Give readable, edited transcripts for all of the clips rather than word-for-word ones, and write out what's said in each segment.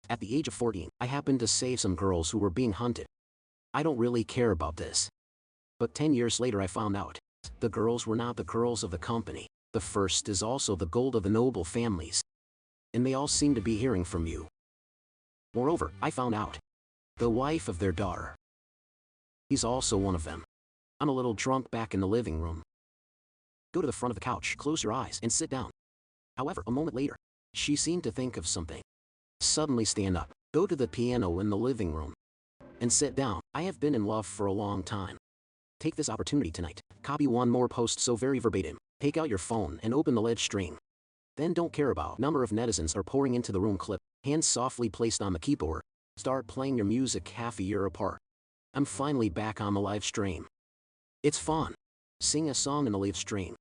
At the age of 14, I happened to save some girls who were being hunted. I don't really care about this. But 10 years later I found out. The girls were not the girls of the company. The first is also the gold of the noble families. And they all seem to be hearing from you. Moreover, I found out. The wife of their daughter. He's also one of them. I'm a little drunk back in the living room. Go to the front of the couch, close your eyes, and sit down. However, a moment later, she seemed to think of something. Suddenly stand up, go to the piano in the living room, and sit down. I have been in love for a long time. Take this opportunity tonight. Copy one more post so very verbatim. Take out your phone and open the live stream. Then don't care about number of netizens are pouring into the room clip. Hands softly placed on the keyboard. Start playing your music half a year apart. I'm finally back on the live stream. It's fun. Sing a song in the live stream.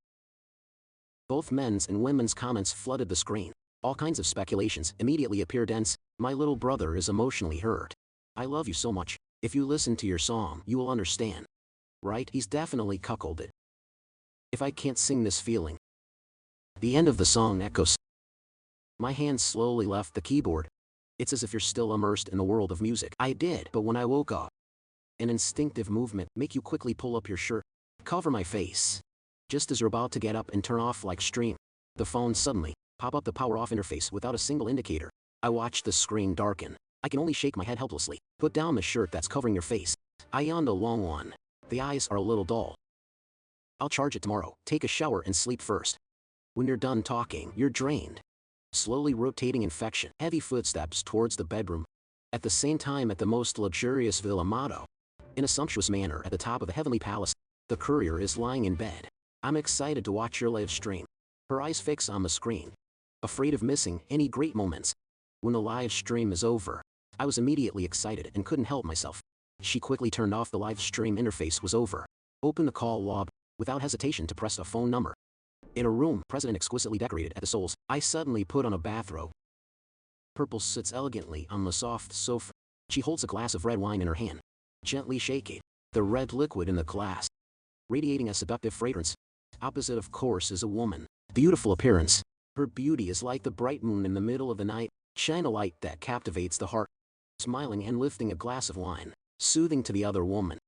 Both men's and women's comments flooded the screen. All kinds of speculations immediately appear dense. My little brother is emotionally hurt. I love you so much. If you listen to your song, you will understand. Right? He's definitely cuckolded. If I can't sing this feeling. The end of the song echoes. My hands slowly left the keyboard. It's as if you're still immersed in the world of music. I did, but when I woke up, an instinctive movement make you quickly pull up your shirt, cover my face. Just as you're about to get up and turn off like stream, the phone suddenly pop up the power off interface without a single indicator. I watch the screen darken. I can only shake my head helplessly. Put down the shirt that's covering your face. I yawned a long one. The eyes are a little dull. I'll charge it tomorrow. Take a shower and sleep first. When you're done talking, you're drained. Slowly rotating infection. Heavy footsteps towards the bedroom. At the same time at the most luxurious Villa Motto. In a sumptuous manner at the top of the heavenly palace, the courier is lying in bed. I'm excited to watch your live stream. Her eyes fix on the screen. Afraid of missing any great moments. When the live stream is over, I was immediately excited and couldn't help myself. She quickly turned off the live stream interface was over. Open the call log, without hesitation to press a phone number. In a room president exquisitely decorated at the soles, I suddenly put on a bathrobe. Purple sits elegantly on the soft sofa. She holds a glass of red wine in her hand. Gently shaking, the red liquid in the glass, radiating a seductive fragrance. Opposite of course is a woman. Beautiful appearance. Her beauty is like the bright moon in the middle of the night. Shine a light that captivates the heart. Smiling and lifting a glass of wine, soothing to the other woman.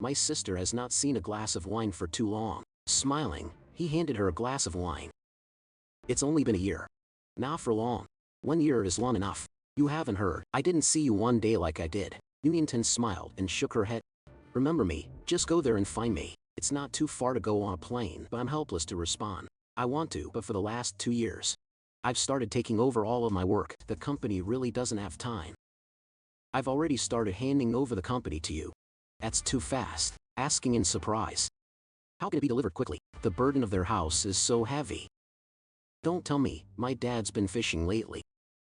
My sister has not seen a glass of wine for too long. Smiling, he handed her a glass of wine. It's only been a year. Not for long. 1 year is long enough. You haven't heard. I didn't see you one day like I did. Unionton smiled and shook her head. Remember me, just go there and find me. It's not too far to go on a plane, but I'm helpless to respond. I want to, but for the last 2 years, I've started taking over all of my work. The company really doesn't have time. I've already started handing over the company to you. That's too fast. Asking in surprise. How can it be delivered quickly? The burden of their house is so heavy. Don't tell me, my dad's been fishing lately.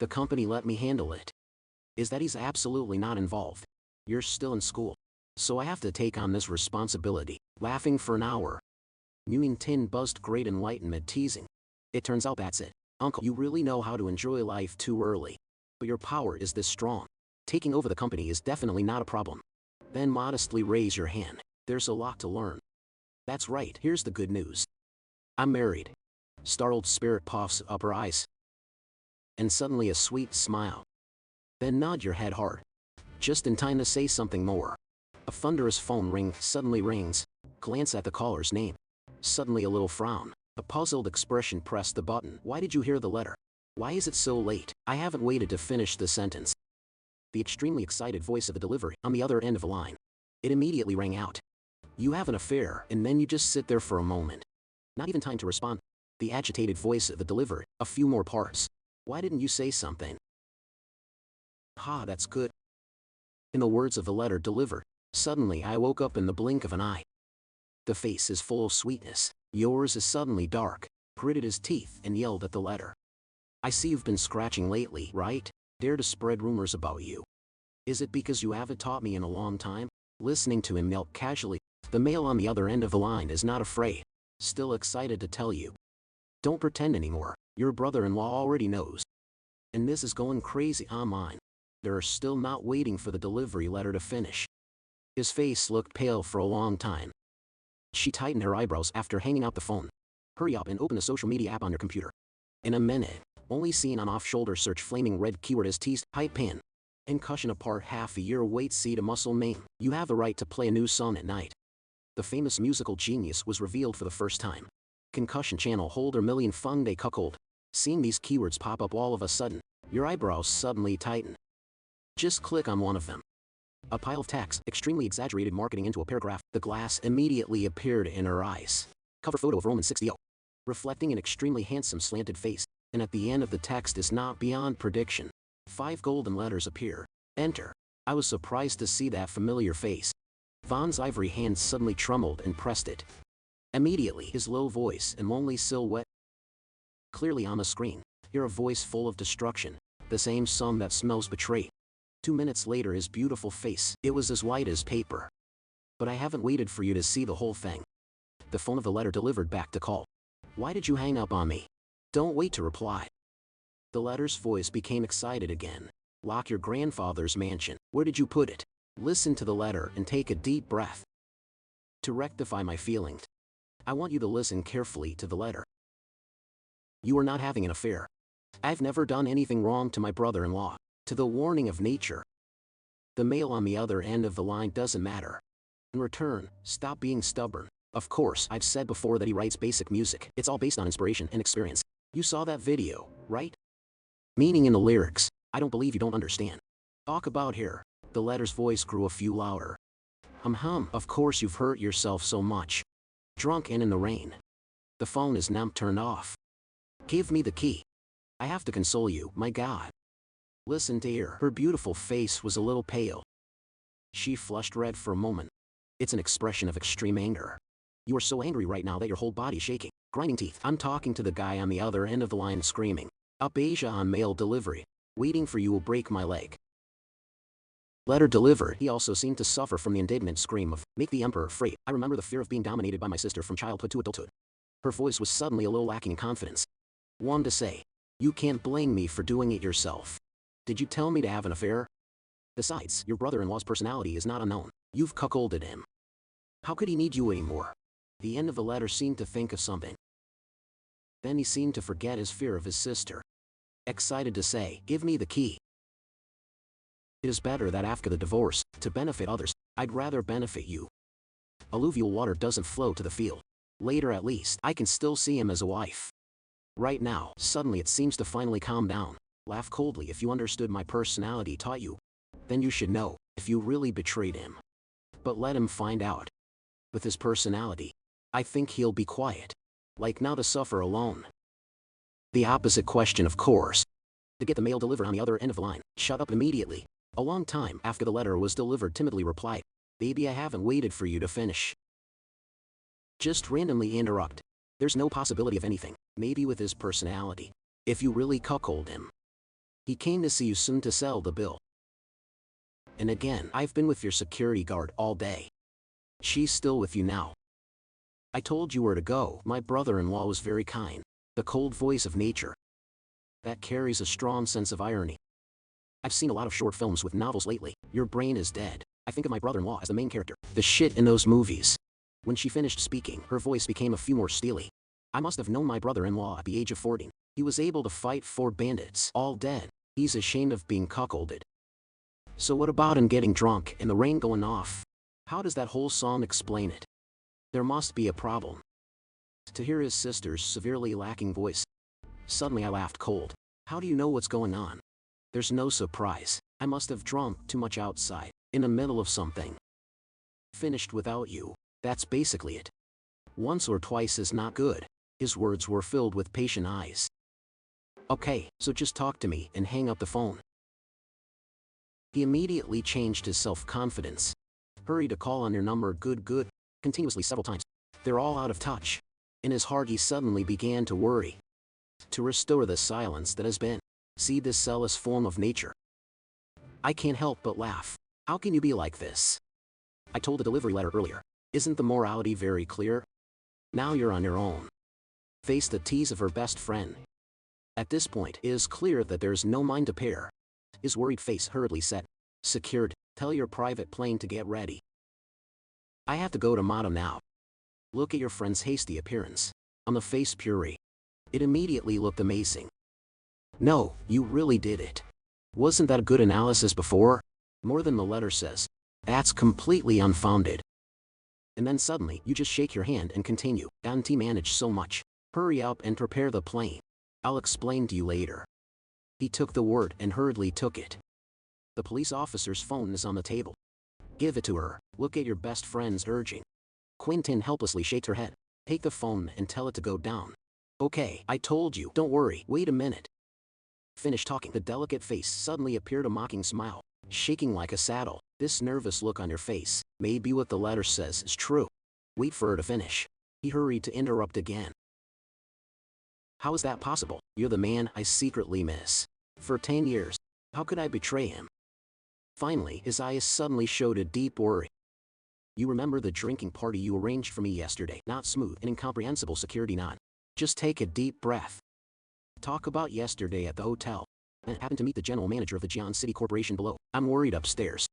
The company let me handle it. Is that he's absolutely not involved? You're still in school. So I have to take on this responsibility. Laughing for an hour. Tin buzzed great enlightenment teasing. It turns out that's it. Uncle, you really know how to enjoy life too early. But your power is this strong. Taking over the company is definitely not a problem. Then modestly raise your hand. There's a lot to learn. That's right, here's the good news. I'm married. Startled spirit puffs up her eyes. And suddenly a sweet smile. Then nod your head hard. Just in time to say something more. A thunderous phone ring suddenly rings. Glance at the caller's name. Suddenly a little frown. A puzzled expression pressed the button. Why did you hear the letter? Why is it so late? I haven't waited to finish the sentence. The extremely excited voice of the delivery on the other end of the line. It immediately rang out. You have an affair, and then you just sit there for a moment. Not even time to respond. The agitated voice of the delivery. A few more parts. Why didn't you say something? Ha, that's good. In the words of the letter delivered, suddenly I woke up in the blink of an eye. The face is full of sweetness. Yours is suddenly dark. Gritted his teeth and yelled at the letter. I see you've been scratching lately, right? Dare to spread rumors about you. Is it because you haven't taught me in a long time? Listening to him yelp casually, the male on the other end of the line is not afraid. Still excited to tell you. Don't pretend anymore. Your brother-in-law already knows. And this is going crazy on mine. They're still not waiting for the delivery letter to finish. His face looked pale for a long time. She tightened her eyebrows after hanging out the phone. Hurry up and open the social media app on your computer. In a minute. Only seen on off-shoulder search flaming red keyword is teased, hype pin. In cushion apart half a year wait see to muscle name. You have the right to play a new song at night. The famous musical genius was revealed for the first time. Concussion channel holder million fun day cuckold. Seeing these keywords pop up all of a sudden, your eyebrows suddenly tighten. Just click on one of them. A pile of text, extremely exaggerated marketing into a paragraph, the glass immediately appeared in her eyes. Cover photo of Roman 60, reflecting an extremely handsome slanted face, and at the end of the text is not beyond prediction. 5 golden letters appear. Enter. I was surprised to see that familiar face. Vaughn's ivory hand suddenly trembled and pressed it. Immediately, his low voice and lonely silhouette clearly on the screen. Hear a voice full of destruction. The same song that smells betrayed. 2 minutes later, his beautiful face. It was as white as paper. But I haven't waited for you to see the whole thing. The phone of the letter delivered back to call. Why did you hang up on me? Don't wait to reply. The letter's voice became excited again. Lock your grandfather's mansion. Where did you put it? Listen to the letter and take a deep breath. To rectify my feelings, I want you to listen carefully to the letter. You are not having an affair. I've never done anything wrong to my brother-in-law. To the warning of nature. The male on the other end of the line doesn't matter. In return, stop being stubborn. Of course, I've said before that he writes basic music. It's all based on inspiration and experience. You saw that video, right? Meaning in the lyrics. I don't believe you don't understand. Talk about here. The letter's voice grew a few louder. Of course you've hurt yourself so much. Drunk and in the rain. The phone is now turned off. Give me the key. I have to console you, my God. Listen to her. Her beautiful face was a little pale. She flushed red for a moment. It's an expression of extreme anger. You are so angry right now that your whole body's shaking. Grinding teeth. I'm talking to the guy on the other end of the line screaming. Up Asia on mail delivery. Waiting for you will break my leg. Letter delivered. He also seemed to suffer from the indignant scream of, make the emperor free. I remember the fear of being dominated by my sister from childhood to adulthood. Her voice was suddenly a little lacking in confidence. One to say, you can't blame me for doing it yourself. Did you tell me to have an affair? Besides, your brother-in-law's personality is not unknown. You've cuckolded him. How could he need you anymore? The end of the letter seemed to think of something. Then he seemed to forget his fear of his sister. Excited to say, give me the key. It is better that after the divorce, to benefit others, I'd rather benefit you. Alluvial water doesn't flow to the field. Later at least, I can still see him as a wife. Right now, suddenly it seems to finally calm down. Laugh coldly. If you understood my personality taught you, then you should know, if you really betrayed him. But let him find out. With his personality, I think he'll be quiet. Like now to suffer alone. The opposite question, of course. To get the mail delivered on the other end of the line, shut up immediately. A long time after the letter was delivered timidly replied, baby, I haven't waited for you to finish. Just randomly interrupt. There's no possibility of anything, maybe with his personality. If you really cuckold him. He came to see you soon to sell the bill. And again, I've been with your security guard all day. She's still with you now. I told you where to go. My brother-in-law was very kind. The cold voice of nature. That carries a strong sense of irony. I've seen a lot of short films with novels lately. Your brain is dead. I think of my brother-in-law as the main character. The shit in those movies. When she finished speaking, her voice became a few more steely. I must have known my brother-in-law at the age of 14. He was able to fight 4 bandits, all dead. He's ashamed of being cuckolded. So what about him getting drunk and the rain going off? How does that whole song explain it? There must be a problem. To hear his sister's severely lacking voice, suddenly I laughed cold. How do you know what's going on? There's no surprise. I must have drunk too much outside, in the middle of something. Finished without you. That's basically it. Once or twice is not good. His words were filled with patient eyes. Okay, so just talk to me and hang up the phone. He immediately changed his self-confidence. Hurry to call on your number, good, continuously several times. They're all out of touch. In his heart he suddenly began to worry. To restore the silence that has been. See this zealous form of nature. I can't help but laugh. How can you be like this? I told the delivery letter earlier. Isn't the morality very clear? Now you're on your own. Face the tease of her best friend. At this point, it is clear that there's no mind to pair. His worried face hurriedly set. Secured. Tell your private plane to get ready. I have to go to Mata now. Look at your friend's hasty appearance. On the face puree. It immediately looked amazing. No, you really did it. Wasn't that a good analysis before? More than the letter says. That's completely unfounded. And then suddenly, you just shake your hand and continue. Auntie managed so much. Hurry up and prepare the plane. I'll explain to you later. He took the word and hurriedly took it. The police officer's phone is on the table. Give it to her. Look at your best friend's urging. Quintin helplessly shakes her head. Take the phone and tell it to go down. Okay, I told you. Don't worry. Wait a minute. Finish talking. The delicate face suddenly appeared a mocking smile, shaking like a saddle. This nervous look on your face. Maybe what the letter says is true. Wait for her to finish. He hurried to interrupt again. How is that possible? You're the man I secretly miss. For 10 years. How could I betray him? Finally, his eyes suddenly showed a deep worry. You remember the drinking party you arranged for me yesterday? Not smooth and incomprehensible security nod. Just take a deep breath. Talk about yesterday at the hotel. I happened to meet the general manager of the Jian City Corporation below. I'm worried upstairs.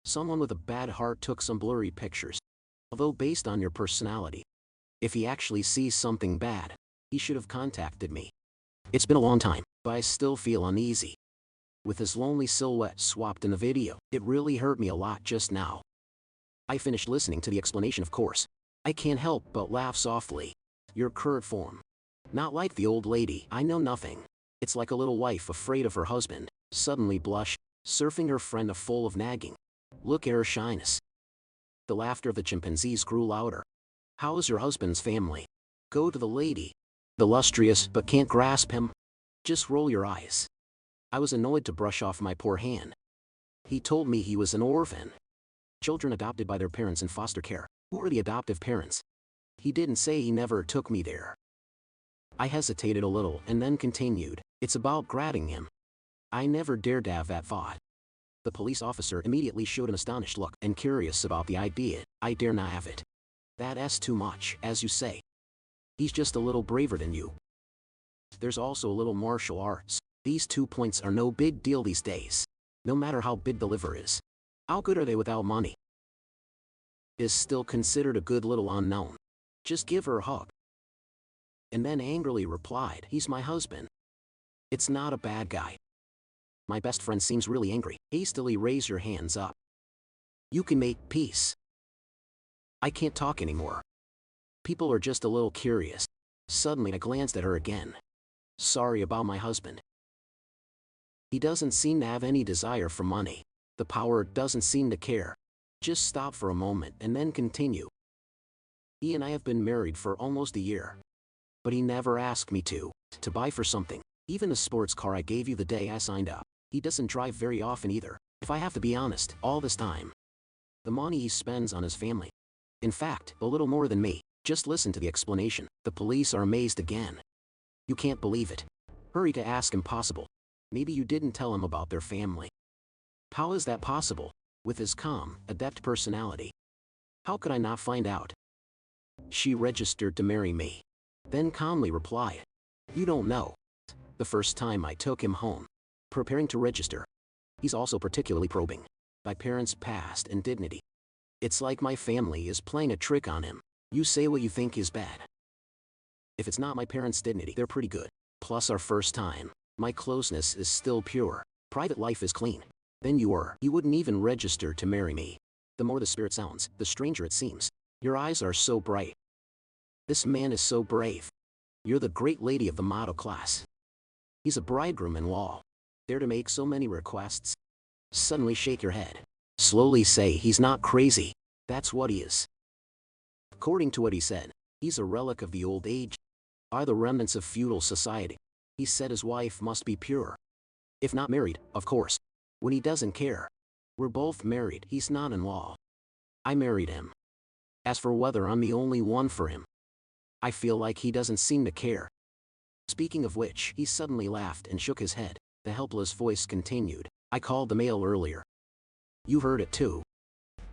Someone with a bad heart took some blurry pictures. Although based on your personality, if he actually sees something bad, he should have contacted me. It's been a long time, but I still feel uneasy. With his lonely silhouette swapped in the video, it really hurt me a lot just now. I finished listening to the explanation, of course. I can't help but laugh softly. Your current form. Not like the old lady. I know nothing. It's like a little wife afraid of her husband, suddenly blush, surfing her friend full of nagging. Look at her shyness. The laughter of the chimpanzees grew louder. How is your husband's family? Go to the lady. Illustrious but can't grasp him. Just roll your eyes. I was annoyed to brush off my poor hand. He told me he was an orphan. Children adopted by their parents in foster care. Who are the adoptive parents? He didn't say he never took me there. I hesitated a little and then continued. It's about grabbing him. I never dared to have that thought. The police officer immediately showed an astonished look and curious about the idea. I dare not have it. That's too much, as you say. He's just a little braver than you. There's also a little martial arts. These 2 points are no big deal these days. No matter how big the liver is. How good are they without money? Is still considered a good little unknown. Just give her a hug. And then angrily replied, he's my husband. It's not a bad guy. My best friend seems really angry. Hastily raise your hands up. You can make peace. I can't talk anymore. People are just a little curious. Suddenly I glanced at her again. Sorry about my husband. He doesn't seem to have any desire for money. The power doesn't seem to care. Just stop for a moment and then continue. He and I have been married for almost a year. But he never asked me to buy for something. Even the sports car I gave you the day I signed up. He doesn't drive very often either. If I have to be honest, all this time. The money he spends on his family. In fact, a little more than me. Just listen to the explanation. The police are amazed again. You can't believe it. Hurry to ask impossible. Maybe you didn't tell him about their family. How is that possible? With his calm, adept personality. How could I not find out? She registered to marry me. Then calmly replied. You don't know. The first time I took him home. Preparing to register. He's also particularly probing. My parents' past and dignity. It's like my family is playing a trick on him. You say what you think is bad. If it's not my parents' dignity, they're pretty good. Plus our first time. My closeness is still pure. Private life is clean. Then you wouldn't even register to marry me. The more the spirit sounds, the stranger it seems. Your eyes are so bright. This man is so brave. You're the great lady of the model class. He's a bridegroom-in-law. Dare to make so many requests? Suddenly shake your head. Slowly say he's not crazy. That's what he is. According to what he said, he's a relic of the old age. Are the remnants of feudal society. He said his wife must be pure. If not married, of course. When he doesn't care. We're both married. He's not in law. I married him. As for whether I'm the only one for him, I feel like he doesn't seem to care. Speaking of which, he suddenly laughed and shook his head. The helpless voice continued. I called the mail earlier. You heard it too.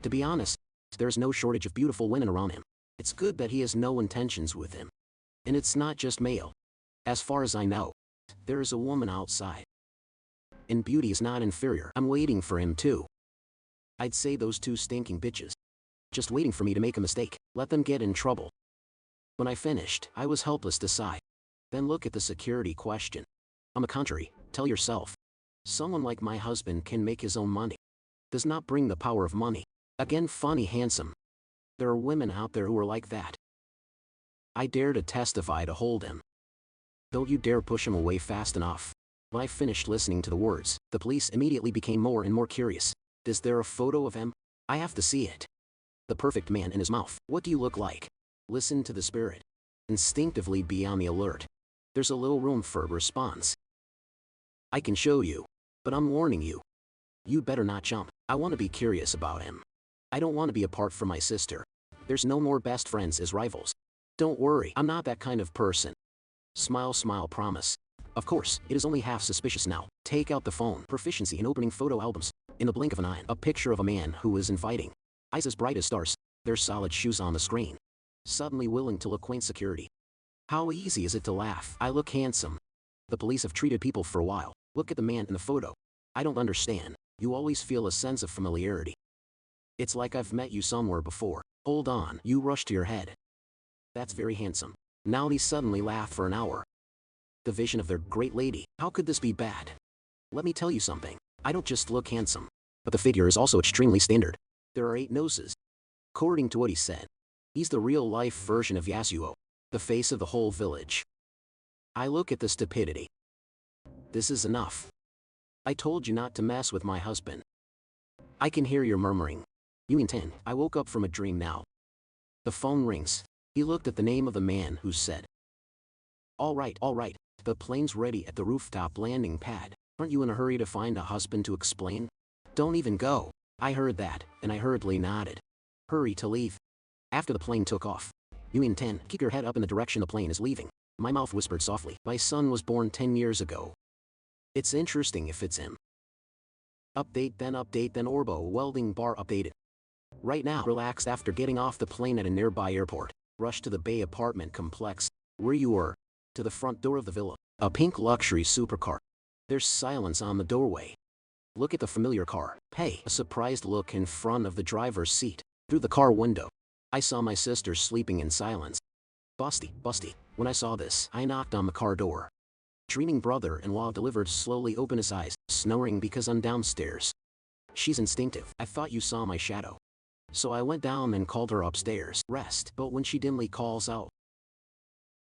To be honest, there's no shortage of beautiful women around him. It's good that he has no intentions with him. And it's not just male. As far as I know, there is a woman outside. And beauty is not inferior. I'm waiting for him too. I'd say those two stinking bitches. Just waiting for me to make a mistake. Let them get in trouble. When I finished, I was helpless to sigh. Then look at the security question. On the contrary, Tell yourself. Someone like my husband can make his own money. Does not bring the power of money. Again, funny, handsome. There are women out there who are like that. I dare to testify to hold him. Don't you dare push him away fast enough. When I finished listening to the words, the police immediately became more and more curious. Is there a photo of him? I have to see it. The perfect man in his mouth. What do you look like? Listen to the spirit. Instinctively be on the alert. There's a little room for a response. I can show you. But I'm warning you. You better not jump. I want to be curious about him. I don't want to be apart from my sister. There's no more best friends as rivals. Don't worry, I'm not that kind of person. Smile, smile, promise. Of course, it is only half suspicious now. Take out the phone. Proficiency in opening photo albums. In the blink of an eye, a picture of a man who is inviting. Eyes as bright as stars. Their solid shoes on the screen. Suddenly willing to look quaint security. How easy is it to laugh? I look handsome. The police have treated people for a while. Look at the man in the photo. I don't understand. You always feel a sense of familiarity. It's like I've met you somewhere before. Hold on, you rush to your head. That's very handsome. Now they suddenly laugh for an hour. The vision of their great lady. How could this be bad? Let me tell you something. I don't just look handsome. But the figure is also extremely standard. There are 8 noses. According to what he said. He's the real-life version of Yasuo. The face of the whole village. I look at the stupidity. This is enough. I told you not to mess with my husband. I can hear your murmuring. You intend. I woke up from a dream now. The phone rings. He looked at the name of the man who said. All right. The plane's ready at the rooftop landing pad. Aren't you in a hurry to find a husband to explain? Don't even go. I heard that, and I hurriedly nodded. Hurry to leave. After the plane took off. You intend. Keep your head up in the direction the plane is leaving. My mouth whispered softly. My son was born 10 years ago. It's interesting if it's him. Update then Orbo welding bar updated. Right now, relaxed after getting off the plane at a nearby airport. Rush to the Bay apartment complex, where you were. To the front door of the villa. A pink luxury supercar. There's silence on the doorway. Look at the familiar car. Hey, a surprised look in front of the driver's seat. Through the car window. I saw my sister sleeping in silence. Busty. When I saw this, I knocked on the car door. Dreaming brother-in-law delivered slowly open his eyes, snoring because I'm downstairs. She's instinctive. I thought you saw my shadow. So I went down and called her upstairs. Rest. But when she dimly calls out.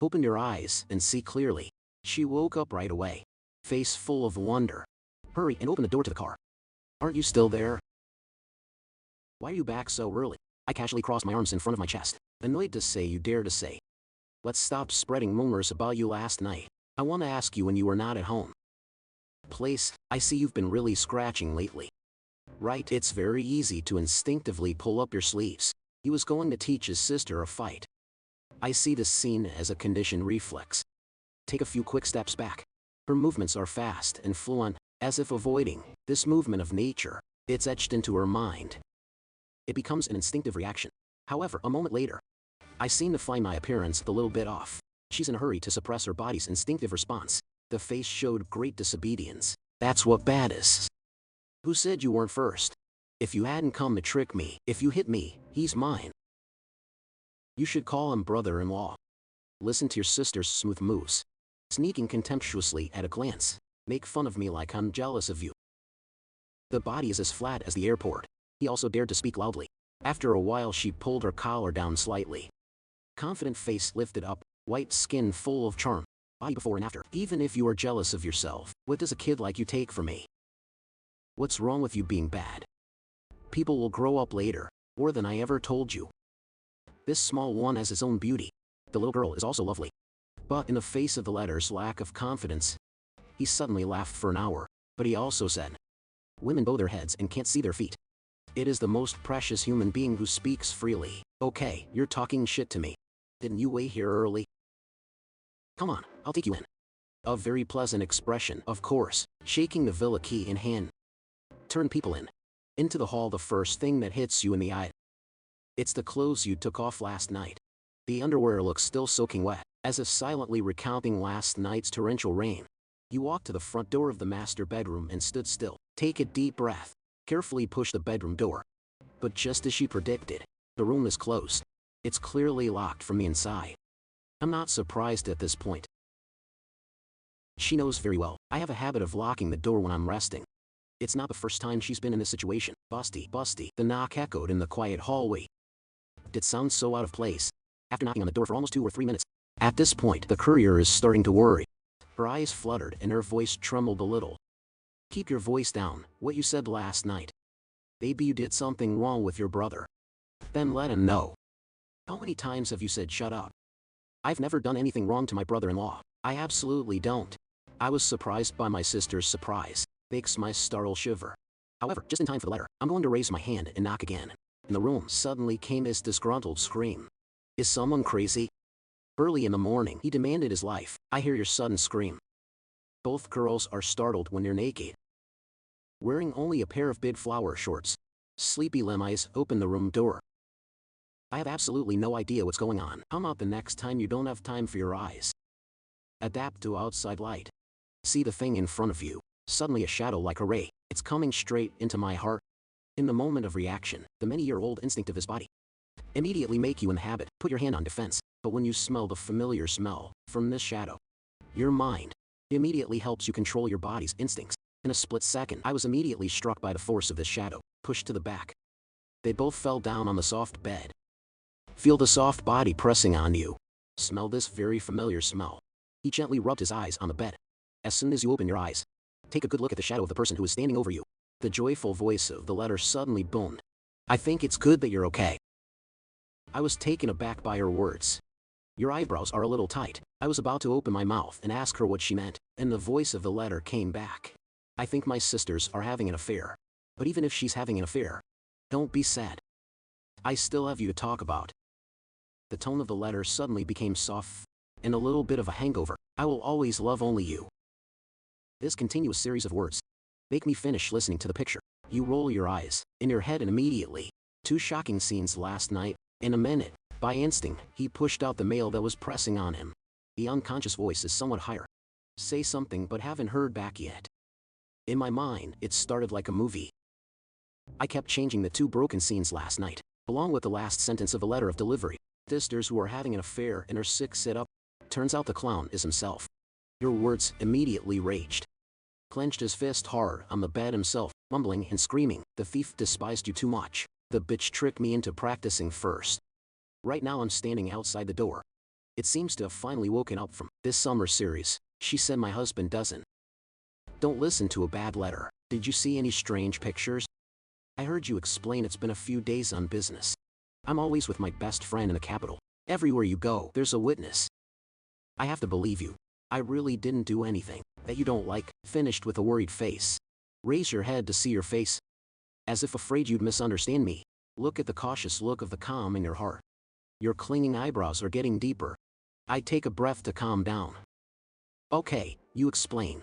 Open your eyes and see clearly. She woke up right away. Face full of wonder. Hurry and open the door to the car. Aren't you still there? Why are you back so early? I casually crossed my arms in front of my chest. Annoyed to say you dare to say. Let's stop spreading rumors about you last night. I want to ask you when you were not at home. Place, I see you've been really scratching lately. Right, it's very easy to instinctively pull up your sleeves. He was going to teach his sister a fight. I see this scene as a conditioned reflex. Take a few quick steps back. Her movements are fast and fluent, as if avoiding this movement of nature. It's etched into her mind. It becomes an instinctive reaction. However, a moment later, I seem to find my appearance a little bit off. She's in a hurry to suppress her body's instinctive response. The face showed great disobedience. That's what bad is. Who said you weren't first? If you hadn't come to trick me, if you hit me, he's mine. You should call him brother-in-law. Listen to your sister's smooth moves. Sneaking contemptuously at a glance. Make fun of me like I'm jealous of you. The body is as flat as the airport. He also dared to speak loudly. After a while she pulled her collar down slightly. Confident face lifted up, white skin full of charm. Body before and after. Even if you are jealous of yourself, what does a kid like you take from me? What's wrong with you being bad? People will grow up later, more than I ever told you. This small one has his own beauty. The little girl is also lovely. But in the face of the letter's lack of confidence, he suddenly laughed for an hour, but he also said, women bow their heads and can't see their feet. It is the most precious human being who speaks freely. Okay, you're talking shit to me. Didn't you wait here early? Come on, I'll take you in. A very pleasant expression, of course, shaking the villa key in hand. Turn people in. Into the hall. The first thing that hits you in the eye. It's the clothes you took off last night. The underwear looks still soaking wet, as if silently recounting last night's torrential rain. You walked to the front door of the master bedroom and stood still. Take a deep breath. Carefully push the bedroom door. But just as she predicted, the room is closed. It's clearly locked from the inside. I'm not surprised at this point. She knows very well. I have a habit of locking the door when I'm resting. It's not the first time she's been in this situation. Busty, busty. The knock echoed in the quiet hallway. It sounds so out of place. After knocking on the door for almost 2 or 3 minutes. At this point, the courier is starting to worry. Her eyes fluttered and her voice trembled a little. Keep your voice down. What you said last night. Maybe you did something wrong with your brother. Then let him know. How many times have you said shut up? I've never done anything wrong to my brother-in-law. I absolutely don't. I was surprised by my sister's surprise. Makes my startle shiver. However, just in time for the letter, I'm going to raise my hand and knock again. In the room suddenly came his disgruntled scream. Is someone crazy? Early in the morning, he demanded his life. I hear your sudden scream. Both girls are startled when you're naked. Wearing only a pair of big flower shorts. Sleepy eyes open the room door. I have absolutely no idea what's going on. Come out the next time you don't have time for your eyes. Adapt to outside light. See the thing in front of you. Suddenly a shadow like a ray. It's coming straight into my heart. In the moment of reaction, the many-year-old instinct of his body immediately make you in the habit, put your hand on defense. But when you smell the familiar smell from this shadow, your mind immediately helps you control your body's instincts. In a split second, I was immediately struck by the force of this shadow, pushed to the back. They both fell down on the soft bed. Feel the soft body pressing on you. Smell this very familiar smell. He gently rubbed his eyes on the bed. As soon as you open your eyes, take a good look at the shadow of the person who is standing over you. The joyful voice of the letter suddenly boomed. I think it's good that you're okay. I was taken aback by her words. Your eyebrows are a little tight. I was about to open my mouth and ask her what she meant, and the voice of the letter came back. I think my sisters are having an affair. But even if she's having an affair, don't be sad. I still have you to talk about. The tone of the letter suddenly became soft, and a little bit of a hangover. I will always love only you. This continuous series of words make me finish listening to the picture. You roll your eyes in your head and immediately. 2 shocking scenes last night. In a minute, by instinct, he pushed out the mail that was pressing on him. The unconscious voice is somewhat higher. Say something but haven't heard back yet. In my mind, it started like a movie. I kept changing the 2 broken scenes last night, along with the last sentence of the letter of delivery. Sisters who are having an affair and are sick sit up. Turns out the clown is himself. Your words immediately raged. Clenched his fist hard on the bed himself, mumbling and screaming. The thief despised you too much. The bitch tricked me into practicing first. Right now I'm standing outside the door. It seems to have finally woken up from this summer series. She said my husband doesn't. Don't listen to a bad letter. Did you see any strange pictures? I heard you explain it's been a few days on business. I'm always with my best friend in the capital. Everywhere you go, there's a witness. I have to believe you. I really didn't do anything that you don't like. Finished with a worried face. Raise your head to see your face. As if afraid you'd misunderstand me. Look at the cautious look of the calm in your heart. Your clinging eyebrows are getting deeper. I take a breath to calm down. Okay, you explain.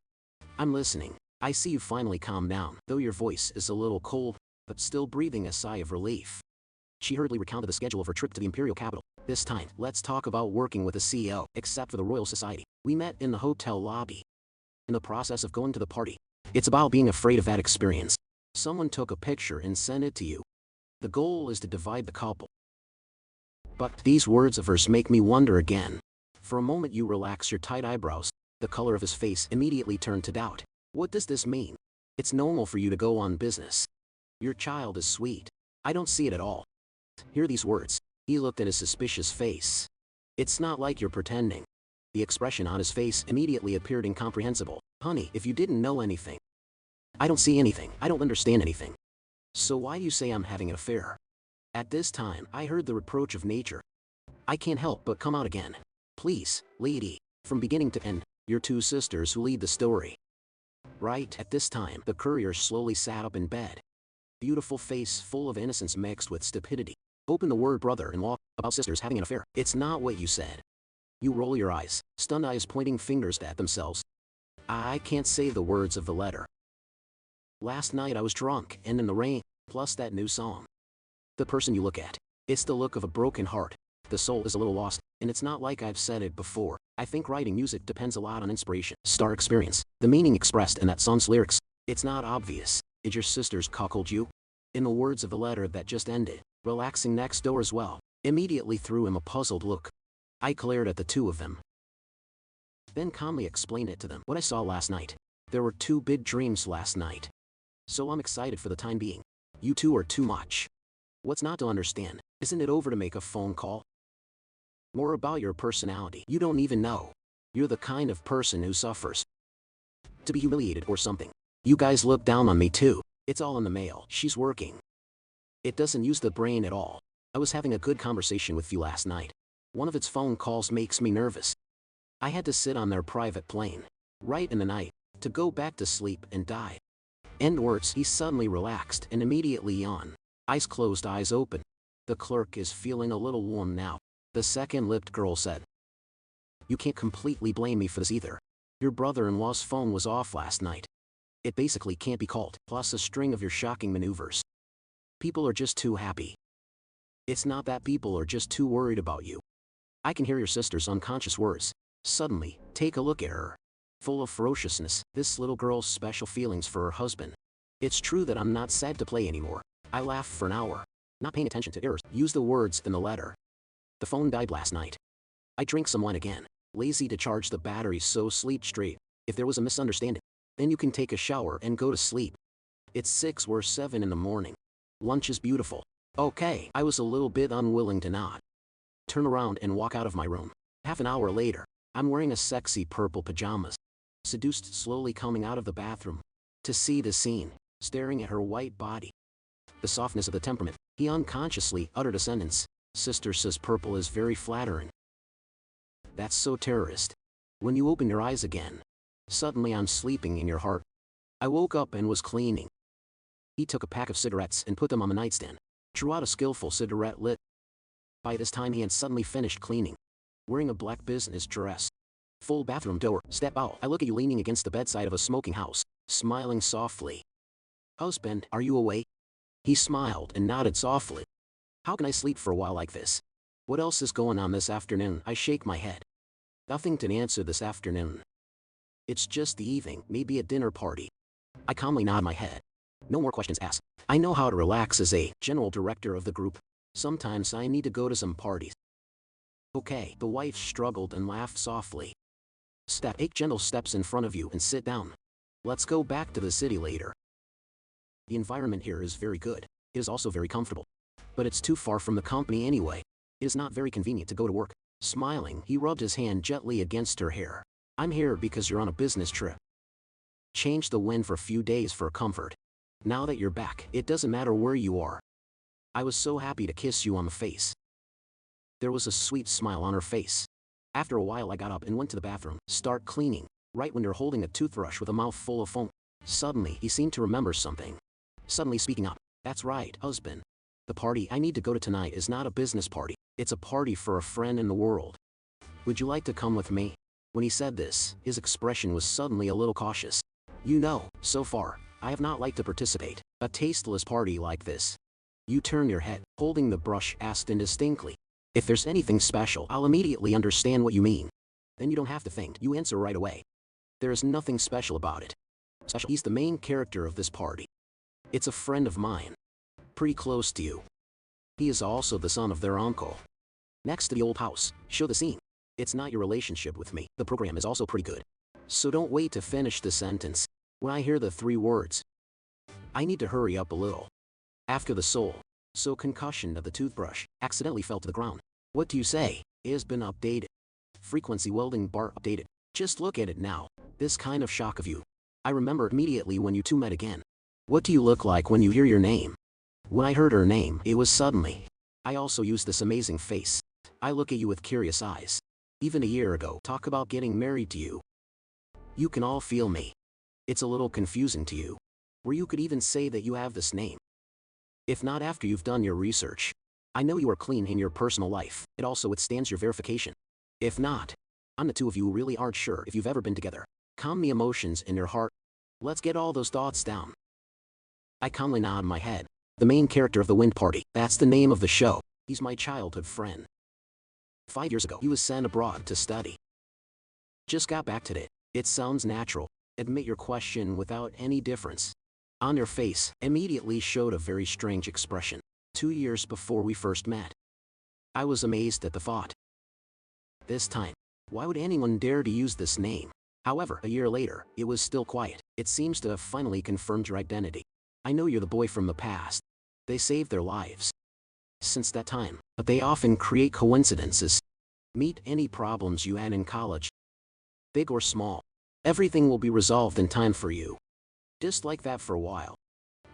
I'm listening. I see you finally calm down, though your voice is a little cold, but still breathing a sigh of relief. She hurriedly recounted the schedule of her trip to the imperial capital. This time, let's talk about working with the CEO. Except for the Royal Society, we met in the hotel lobby. In the process of going to the party, it's about being afraid of that experience. Someone took a picture and sent it to you. The goal is to divide the couple. But these words of hers make me wonder again. For a moment you relax your tight eyebrows. The color of his face immediately turned to doubt. What does this mean? It's normal for you to go on business. Your child is sweet. I don't see it at all. Hear these words. He looked at his suspicious face. It's not like you're pretending. The expression on his face immediately appeared incomprehensible. Honey, if you didn't know anything. I don't see anything. I don't understand anything. So why do you say I'm having an affair? At this time, I heard the reproach of nature. I can't help but come out again. Please, lady. From beginning to end, your 2 sisters who lead the story. Right at this time, the courier slowly sat up in bed. Beautiful face full of innocence mixed with stupidity. Open the word brother-in-law about sisters having an affair. It's not what you said. You roll your eyes, stunned eyes pointing fingers at themselves. I can't say the words of the letter. Last night I was drunk and in the rain, plus that new song. The person you look at, it's the look of a broken heart. The soul is a little lost, and it's not like I've said it before. I think writing music depends a lot on inspiration, star experience, the meaning expressed in that song's lyrics. It's not obvious. Did your sisters cuckold you? In the words of the letter that just ended, relaxing next door as well, immediately threw him a puzzled look. I glared at the 2 of them. Then calmly explain it to them. What I saw last night. There were 2 big dreams last night. So I'm excited for the time being. You two are too much. What's not to understand? Isn't it over to make a phone call? More about your personality. You don't even know. You're the kind of person who suffers to be humiliated or something. You guys look down on me too. It's all in the mail. She's working. It doesn't use the brain at all. I was having a good conversation with you last night. One of its phone calls makes me nervous. I had to sit on their private plane, right in the night, to go back to sleep and die. End words. He suddenly relaxed and immediately yawned. Eyes closed, eyes open. The clerk is feeling a little warm now. The second-lipped girl said, "You can't completely blame me for this either. Your brother-in-law's phone was off last night. It basically can't be called, plus a string of your shocking maneuvers. People are just too happy. It's not that people are just too worried about you. I can hear your sister's unconscious words. Suddenly, take a look at her. Full of ferociousness, this little girl's special feelings for her husband. It's true that I'm not sad to play anymore. I laughed for an hour, not paying attention to errors. Use the words in the letter. The phone died last night. I drink some wine again. Lazy to charge the batteries, so sleep straight. If there was a misunderstanding, then you can take a shower and go to sleep. It's 6 or 7 in the morning. Lunch is beautiful. Okay." I was a little bit unwilling to nod, turn around and walk out of my room. Half an hour later, I'm wearing a sexy purple pajamas. Seduced, slowly coming out of the bathroom. To see the scene, staring at her white body. The softness of the temperament. He unconsciously uttered a sentence. Sister says purple is very flattering. That's so terrorist. When you open your eyes again, suddenly I'm sleeping in your heart. I woke up and was cleaning. He took a pack of cigarettes and put them on the nightstand. Drew out a skillful cigarette lit. By this time he had suddenly finished cleaning. Wearing a black business dress. Full bathroom door. Step out. I look at you leaning against the bedside of a smoking house, smiling softly. Husband, are you awake? He smiled and nodded softly. How can I sleep for a while like this? What else is going on this afternoon? I shake my head. Nothing to answer this afternoon. It's just the evening, maybe a dinner party. I calmly nod my head. No more questions asked. I know how to relax as a general director of the group. Sometimes I need to go to some parties. Okay. The wife struggled and laughed softly. Take gentle steps in front of you and sit down. Let's go back to the city later. The environment here is very good. It is also very comfortable. But it's too far from the company anyway. It is not very convenient to go to work. Smiling, he rubbed his hand gently against her hair. I'm here because you're on a business trip. Change the wind for a few days for comfort. Now that you're back, it doesn't matter where you are. I was so happy to kiss you on the face. There was a sweet smile on her face. After a while I got up and went to the bathroom. Start cleaning. Right when you're holding a toothbrush with a mouth full of foam. Suddenly, he seemed to remember something. Suddenly speaking up. That's right, husband. The party I need to go to tonight is not a business party. It's a party for a friend in the world. Would you like to come with me? When he said this, his expression was suddenly a little cautious. You know, so far, I have not liked to participate. A tasteless party like this. You turn your head, holding the brush, asked indistinctly. If there's anything special, I'll immediately understand what you mean. Then you don't have to think, you answer right away. There is nothing special about it. Special. He's the main character of this party. It's a friend of mine. Pretty close to you. He is also the son of their uncle. Next to the old house, show the scene. It's not your relationship with me. The program is also pretty good. So don't wait to finish the sentence. When I hear the 3 words, I need to hurry up a little. After the soul. So concussion of the toothbrush accidentally fell to the ground. What do you say? It has been updated. Frequency welding bar updated. Just look at it now. This kind of shock of you. I remember immediately when you two met again. What do you look like when you hear your name? When I heard her name, it was suddenly. I also use this amazing face. I look at you with curious eyes. Even a year ago, talk about getting married to you. You can all feel me. It's a little confusing to you. Where you could even say that you have this name. If not after you've done your research. I know you are clean in your personal life. It also withstands your verification. If not, I'm the two of you really aren't sure if you've ever been together. Calm the emotions in your heart. Let's get all those thoughts down. I calmly nod my head. The main character of the Wind Party. That's the name of the show. He's my childhood friend. 5 years ago, he was sent abroad to study. Just got back today. It sounds natural. Admit your question without any difference. On your face, immediately showed a very strange expression. 2 years before we first met. I was amazed at the thought. This time, Why would anyone dare to use this name? However, a year later, it was still quiet. It seems to have finally confirmed your identity. I know you're the boy from the past. They saved their lives since that time, but they often create coincidences. Meet any problems you had in college, big or small. Everything will be resolved in time for you. Just like that for a while.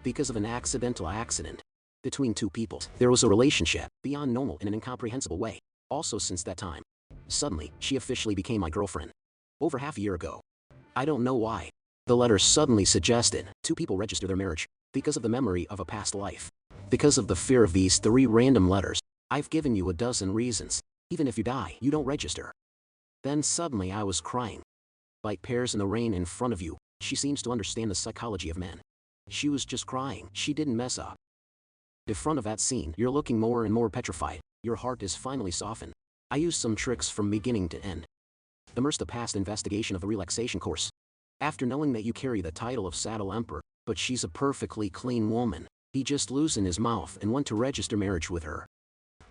Because of an accidental accident between two people, there was a relationship beyond normal in an incomprehensible way. Also since that time, suddenly, she officially became my girlfriend. Over half a year ago. I don't know why. The letter suddenly suggested two people register their marriage because of the memory of a past life. Because of the fear of these 3 random letters, I've given you a dozen reasons. Even if you die, you don't register. Then suddenly I was crying. Like pears in the rain in front of you, she seems to understand the psychology of men. She was just crying, she didn't mess up. In front of that scene, you're looking more and more petrified. Your heart is finally softened. I used some tricks from beginning to end. Immerse the past investigation of a relaxation course. After knowing that you carry the title of Saddle Emperor, but she's a perfectly clean woman, he just loosened his mouth and went to register marriage with her.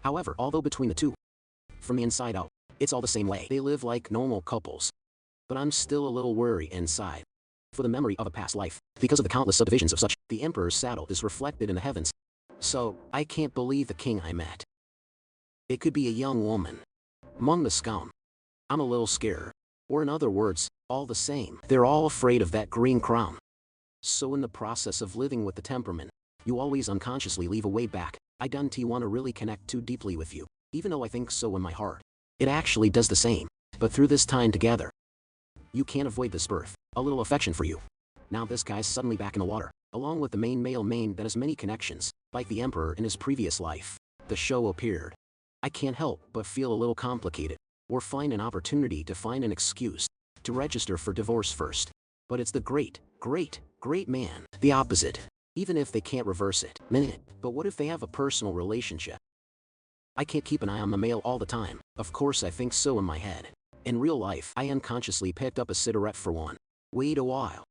However, although between the two, from the inside out, it's all the same way. They live like normal couples. But I'm still a little worried inside. For the memory of a past life, because of the countless subdivisions of such, the Emperor's saddle is reflected in the heavens. So, I can't believe the king I met. It could be a young woman. Among the scum. I'm a little scared. Or in other words, all the same, they're all afraid of that green crown. So in the process of living with the temperament, you always unconsciously leave a way back. I don't want to really connect too deeply with you, even though I think so in my heart. It actually does the same. But through this time together, you can't avoid this birth, a little affection for you. Now this guy's suddenly back in the water, along with the main male that has many connections, like the Emperor in his previous life. The show appeared. I can't help but feel a little complicated, or find an opportunity to find an excuse to register for divorce first. But it's the great man, the opposite. Even if they can't reverse it. But what if they have a personal relationship? I can't keep an eye on the mail all the time. Of course I think so in my head. In real life, I unconsciously picked up a cigarette for one. Wait a while.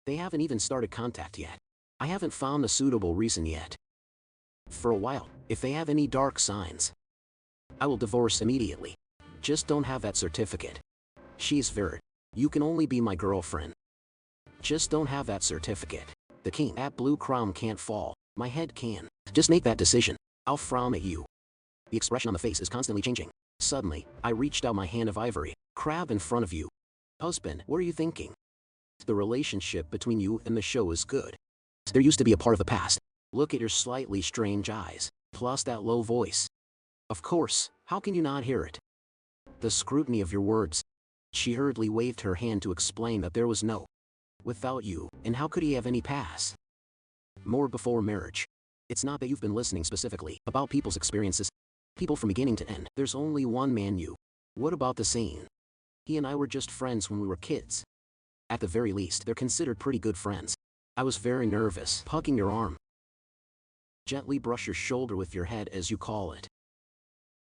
They haven't even started contact yet. I haven't found a suitable reason yet. For a while, if they have any dark signs, I will divorce immediately. Just don't have that certificate. She's very. You can only be my girlfriend. Just don't have that certificate. The king, that blue crown can't fall. My head can. Just make that decision. I'll frown at you. The expression on the face is constantly changing. Suddenly, I reached out my hand of ivory. Crab in front of you. Husband, what are you thinking? The relationship between you and the show is good. There used to be a part of the past. Look at your slightly strange eyes. Plus that low voice. Of course, how can you not hear it? The scrutiny of your words. She hurriedly waved her hand to explain that there was no without you, and how could he have any past? More before marriage. It's not that you've been listening specifically about people's experiences. People from beginning to end. There's only one man you. What about the scene? He and I were just friends when we were kids. At the very least, they're considered pretty good friends. I was very nervous, hugging your arm. Gently brush your shoulder with your head as you call it.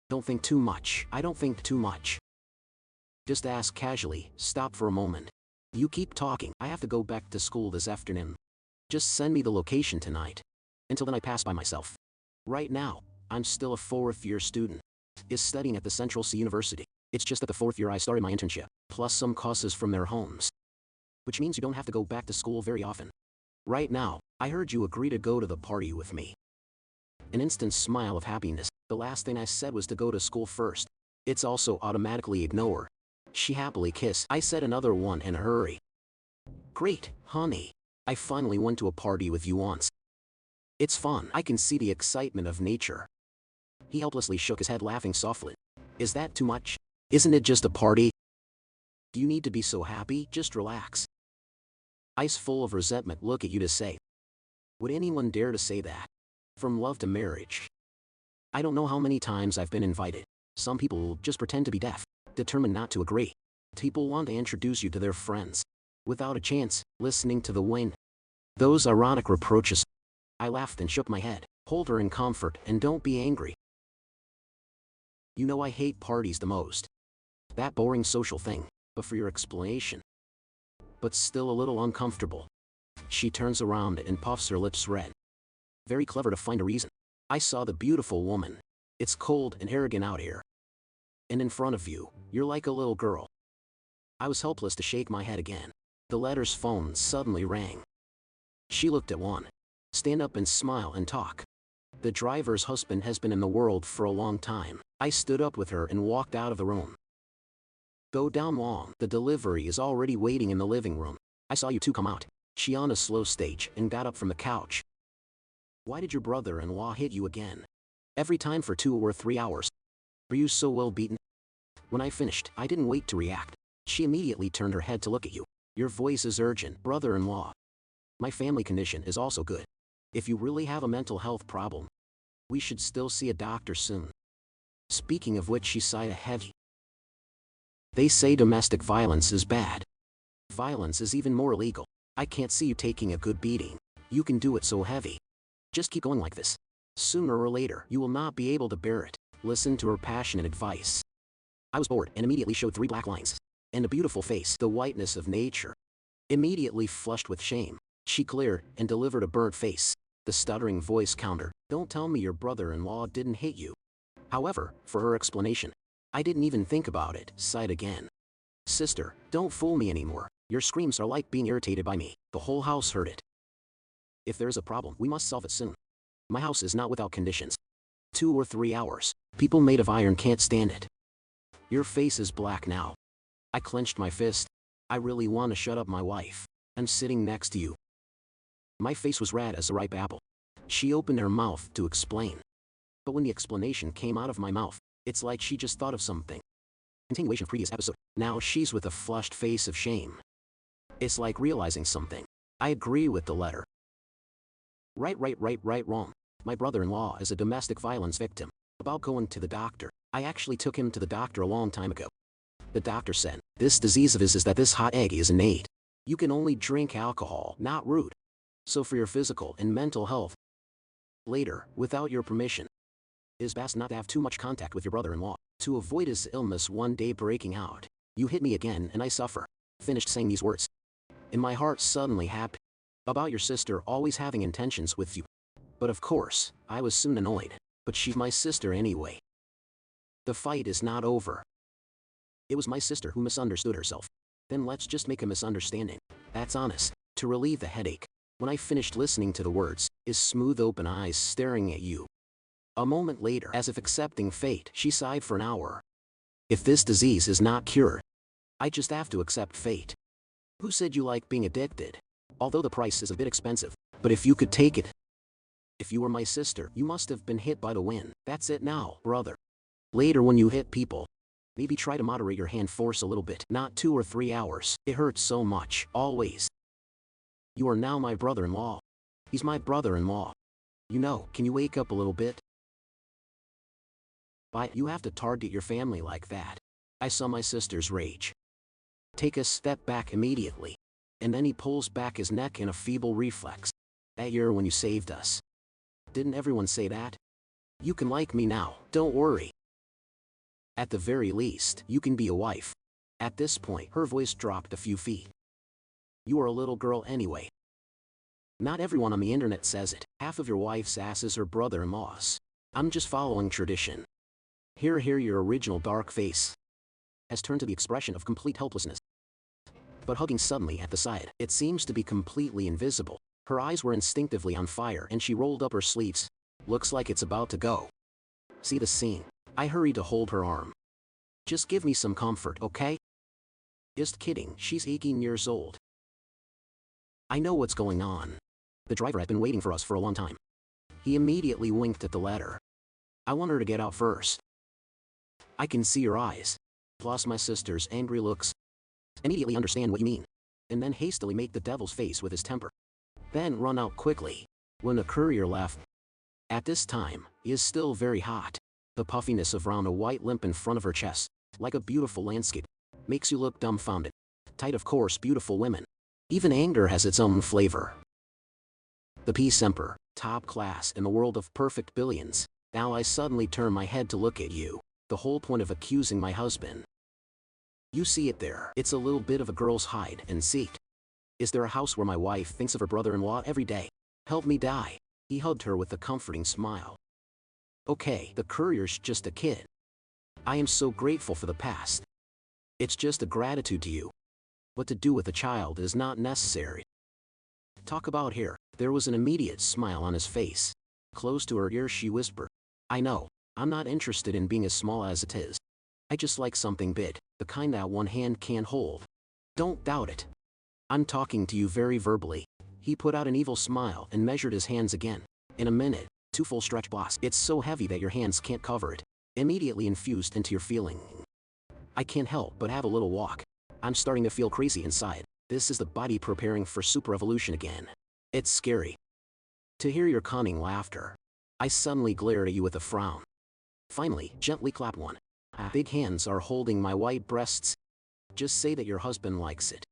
Don't think too much. I don't think too much. Just ask casually, stop for a moment. You keep talking. I have to go back to school this afternoon. Just send me the location tonight. Until then I pass by myself. Right now, I'm still a 4th-year student. Is studying at the Central C University. It's just that the 4th year I started my internship, plus some courses from their homes. Which means you don't have to go back to school very often. Right now, I heard you agree to go to the party with me. An instant smile of happiness. The last thing I said was to go to school first. It's also automatically ignore. She happily kissed. I said another one in a hurry. Great, honey. I finally went to a party with you once. It's fun. I can see the excitement of nature. He helplessly shook his head, laughing softly. Is that too much? Isn't it just a party? Do you need to be so happy? Just relax. Eyes full of resentment look at you to say. Would anyone dare to say that? From love to marriage. I don't know how many times I've been invited. Some people will just pretend to be deaf, determined not to agree. People want to introduce you to their friends. Without a chance, listening to the wind. Those ironic reproaches. I laughed and shook my head. Hold her in comfort and don't be angry. You know I hate parties the most. That boring social thing, but for your explanation. But still a little uncomfortable. She turns around and puffs her lips red. Very clever to find a reason. I saw the beautiful woman. It's cold and arrogant out here. And in front of you, you're like a little girl. I was helpless to shake my head again. The letter's phone suddenly rang. She looked at Juan. Stand up and smile and talk. The driver's husband has been in the world for a long time. I stood up with her and walked out of the room. Go down Wong. The delivery is already waiting in the living room. I saw you two come out. She on a slow stage and got up from the couch. Why did your brother-in-law hit you again? Every time for 2 or 3 hours. Were you so well beaten? When I finished, I didn't wait to react. She immediately turned her head to look at you. Your voice is urgent, brother-in-law. My family condition is also good. If you really have a mental health problem, we should still see a doctor soon. Speaking of which, she sighed heavily. They say domestic violence is bad. Violence is even more illegal. I can't see you taking a good beating. You can do it so heavy. Just keep going like this. Sooner or later, you will not be able to bear it. Listen to her passionate advice. I was bored and immediately showed 3 black lines. And a beautiful face, the whiteness of nature. Immediately flushed with shame, she cleared and delivered a burnt face. The stuttering voice countered, don't tell me your brother-in-law didn't hate you. However, for her explanation, I didn't even think about it, sighed again. Sister, don't fool me anymore. Your screams are like being irritated by me. The whole house heard it. If there's a problem, we must solve it soon. My house is not without conditions. 2 or 3 hours. People made of iron can't stand it. Your face is black now. I clenched my fist. I really want to shut up my wife. I'm sitting next to you. My face was red as a ripe apple. She opened her mouth to explain. But when the explanation came out of my mouth, it's like she just thought of something. Continuation of previous episode. Now she's with a flushed face of shame. It's like realizing something. I agree with the letter. Right, wrong. My brother-in-law is a domestic violence victim. About going to the doctor. I actually took him to the doctor a long time ago. The doctor said, this disease of his is that this hot egg is innate. You can only drink alcohol, not root. So for your physical and mental health, later, without your permission, it's best not to have too much contact with your brother-in-law. To avoid his illness one day breaking out. You hit me again and I suffer. Finished saying these words. And my heart suddenly happy. About your sister always having intentions with you. But of course, I was soon annoyed. But she's my sister anyway. The fight is not over. It was my sister who misunderstood herself. Then let's just make a misunderstanding. That's honest. To relieve the headache. When I finished listening to the words, his smooth open eyes staring at you. A moment later, as if accepting fate, she sighed for an hour. If this disease is not cured, I just have to accept fate. Who said you like being addicted? Although the price is a bit expensive, but if you could take it. If you were my sister, you must have been hit by the wind. That's it now, brother. Later when you hit people, maybe try to moderate your hand force a little bit. Not 2 or 3 hours. It hurts so much, always. You are now my brother-in-law. He's my brother-in-law. You know, can you wake up a little bit? But you have to target your family like that. I saw my sister's rage. Take a step back immediately. And then he pulls back his neck in a feeble reflex. That year when you saved us. Didn't everyone say that? You can like me now, don't worry. At the very least, you can be a wife. At this point, her voice dropped a few feet. You are a little girl anyway. Not everyone on the internet says it. Half of your wife's asses are brother-in-laws. I'm just following tradition. Here your original dark face has turned to the expression of complete helplessness. But hugging suddenly at the side, it seems to be completely invisible. Her eyes were instinctively on fire and she rolled up her sleeves. Looks like it's about to go. See the scene. I hurried to hold her arm. Just give me some comfort, okay? Just kidding, she's 18 years old. I know what's going on. The driver had been waiting for us for a long time. He immediately winked at the letter. I want her to get out first. I can see your eyes. Plus my sister's angry looks. Immediately understand what you mean. And then hastily make the devil's face with his temper. Then run out quickly. When the courier left. At this time, he is still very hot. The puffiness of round a white limp in front of her chest, like a beautiful landscape, makes you look dumbfounded. Tight of course beautiful women. Even anger has its own flavor. The peace emperor, top class in the world of perfect billions. Now I suddenly turn my head to look at you. The whole point of accusing my husband. You see it there. It's a little bit of a girl's hide and seek. Is there a house where my wife thinks of her brother-in-law every day? Help me die. He hugged her with a comforting smile. Okay, the courier's just a kid. I am so grateful for the past. It's just a gratitude to you. What to do with a child is not necessary. Talk about hair. There was an immediate smile on his face. Close to her ear she whispered, I know, I'm not interested in being as small as it is. I just like something big, the kind that one hand can't hold. Don't doubt it. I'm talking to you very verbally. He put out an evil smile and measured his hands again. In a minute, 2 full stretch blocks. It's so heavy that your hands can't cover it. Immediately infused into your feeling. I can't help but have a little walk. I'm starting to feel crazy inside. This is the body preparing for super evolution again. It's scary. To hear your cunning laughter. I suddenly glared at you with a frown. Finally, gently clap one. Big hands are holding my white breasts. Just say that your husband likes it.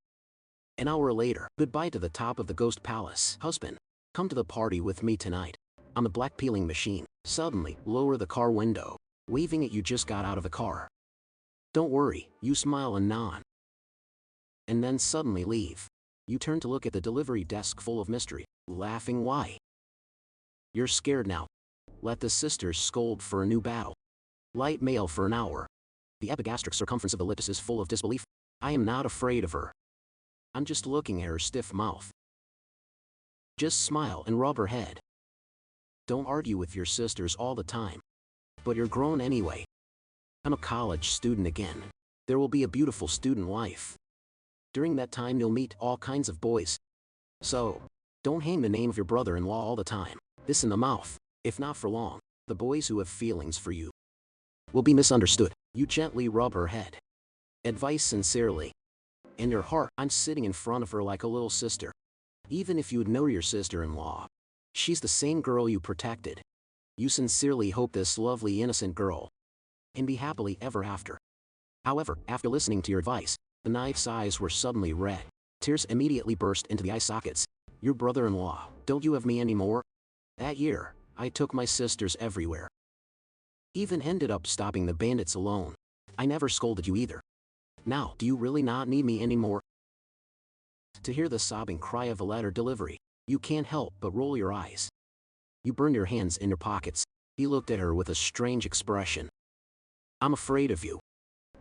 An hour later, goodbye to the top of the ghost palace. Husband, come to the party with me tonight. On the black peeling machine. Suddenly, lower the car window. Waving at you just got out of the car. Don't worry, you smile and nod. And then suddenly leave. You turn to look at the delivery desk full of mystery, laughing why? You're scared now. Let the sisters scold for a new battle. Light mail for an hour. The epigastric circumference of the lips is full of disbelief. I am not afraid of her. I'm just looking at her stiff mouth. Just smile and rub her head. Don't argue with your sisters all the time. But you're grown anyway. I'm a college student again. There will be a beautiful student life. During that time you'll meet all kinds of boys. So, don't hang the name of your brother-in-law all the time. This in the mouth. If not for long, the boys who have feelings for you will be misunderstood. You gently rub her head. Advice sincerely. In your heart, I'm sitting in front of her like a little sister. Even if you'd know your sister-in-law, she's the same girl you protected. You sincerely hope this lovely innocent girl can be happily ever after. However, after listening to your advice, the knife's eyes were suddenly red. Tears immediately burst into the eye sockets. Your brother-in-law, don't you have me anymore? That year, I took my sisters everywhere. Even ended up stopping the bandits alone. I never scolded you either. Now, do you really not need me anymore? To hear the sobbing cry of a letter delivery, you can't help but roll your eyes. You burn your hands in your pockets. He looked at her with a strange expression. I'm afraid of you.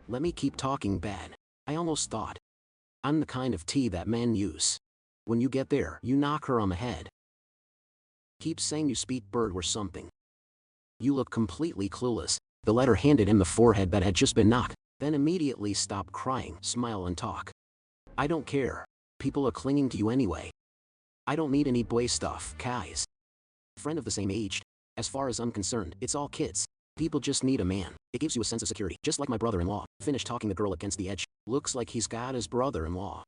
Let me keep talking bad. I almost thought. I'm the kind of tea that men use. When you get there, you knock her on the head. Keep saying you speak bird or something. You look completely clueless. The letter handed him the forehead that had just been knocked, then immediately stop crying, smile and talk. I don't care. People are clinging to you anyway. I don't need any boy stuff, guys. Friend of the same age. As far as I'm concerned, it's all kids. People just need a man. It gives you a sense of security, just like my brother-in-law. Finished talking the girl against the edge. Looks like he's got his brother-in-law.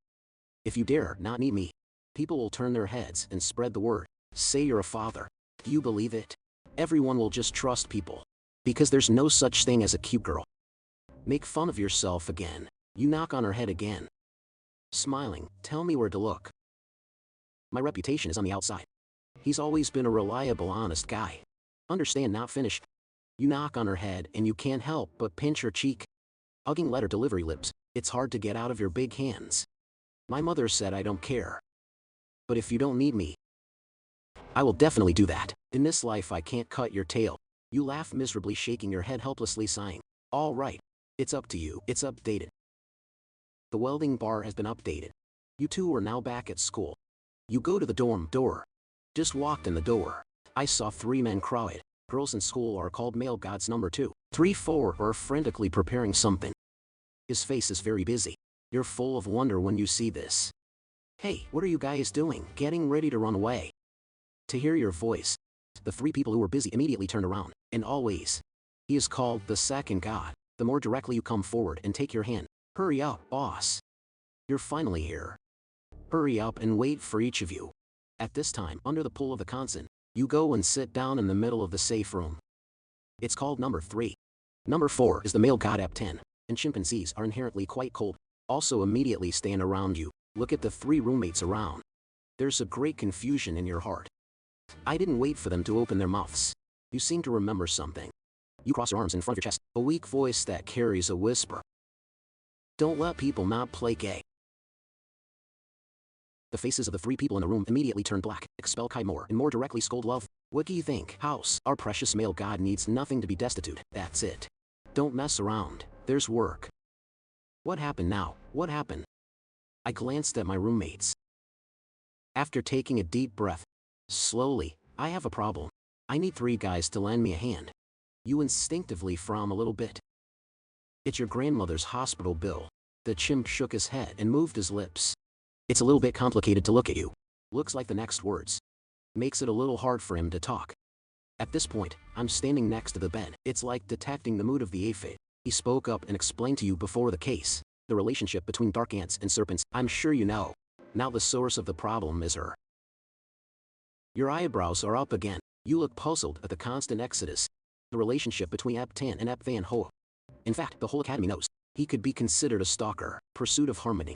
If you dare not need me, people will turn their heads and spread the word. Say you're a father. Do you believe it? Everyone will just trust people. Because there's no such thing as a cute girl. Make fun of yourself again. You knock on her head again. Smiling, tell me where to look. My reputation is on the outside. He's always been a reliable, honest guy. Understand, not finished. You knock on her head and you can't help but pinch her cheek. Hugging letter delivery lips, it's hard to get out of your big hands. My mother said I don't care. But if you don't need me, I will definitely do that. In this life I can't cut your tail. You laugh miserably, shaking your head helplessly, sighing. All right. It's up to you. It's updated. The welding bar has been updated. You two are now back at school. You go to the dorm door. Just walked in the door. I saw 3 men crowded. Girls in school are called male gods number 2, 3, 4 are frantically preparing something. His face is very busy. You're full of wonder when you see this. Hey, what are you guys doing? Getting ready to run away. To hear your voice, the 3 people who were busy immediately turned around, and always. He is called the second god. The more directly you come forward and take your hand. Hurry up, boss. You're finally here. Hurry up and wait for each of you. At this time, under the pull of the constant, you go and sit down in the middle of the safe room. It's called number 3. Number 4 is the male god Ep 10, and chimpanzees are inherently quite cold. Also immediately stand around you. Look at the 3 roommates around. There's a great confusion in your heart. I didn't wait for them to open their mouths. You seem to remember something. You cross your arms in front of your chest, a weak voice that carries a whisper. Don't let people not play gay. The faces of the 3 people in the room immediately turn black, expel Kai more and more directly scold love. What do you think? House, our precious male god needs nothing to be destitute, that's it. Don't Don't mess around, there's work. What happened now? What happened? I glanced at my roommates. After taking a deep breath, slowly, I have a problem. I need 3 guys to lend me a hand. You instinctively frown a little bit. It's your grandmother's hospital bill. The chimp shook his head and moved his lips. It's a little bit complicated to look at you. Looks like the next words. Makes it a little hard for him to talk. At this point, I'm standing next to the bed. It's like detecting the mood of the aphid. He spoke up and explained to you before the case. The relationship between dark ants and serpents, I'm sure you know. Now the source of the problem is her. Your eyebrows are up again. You look puzzled at the constant exodus. The relationship between Ep Tan and Ep Van Hoa. In fact, the whole academy knows. He could be considered a stalker, pursuit of harmony.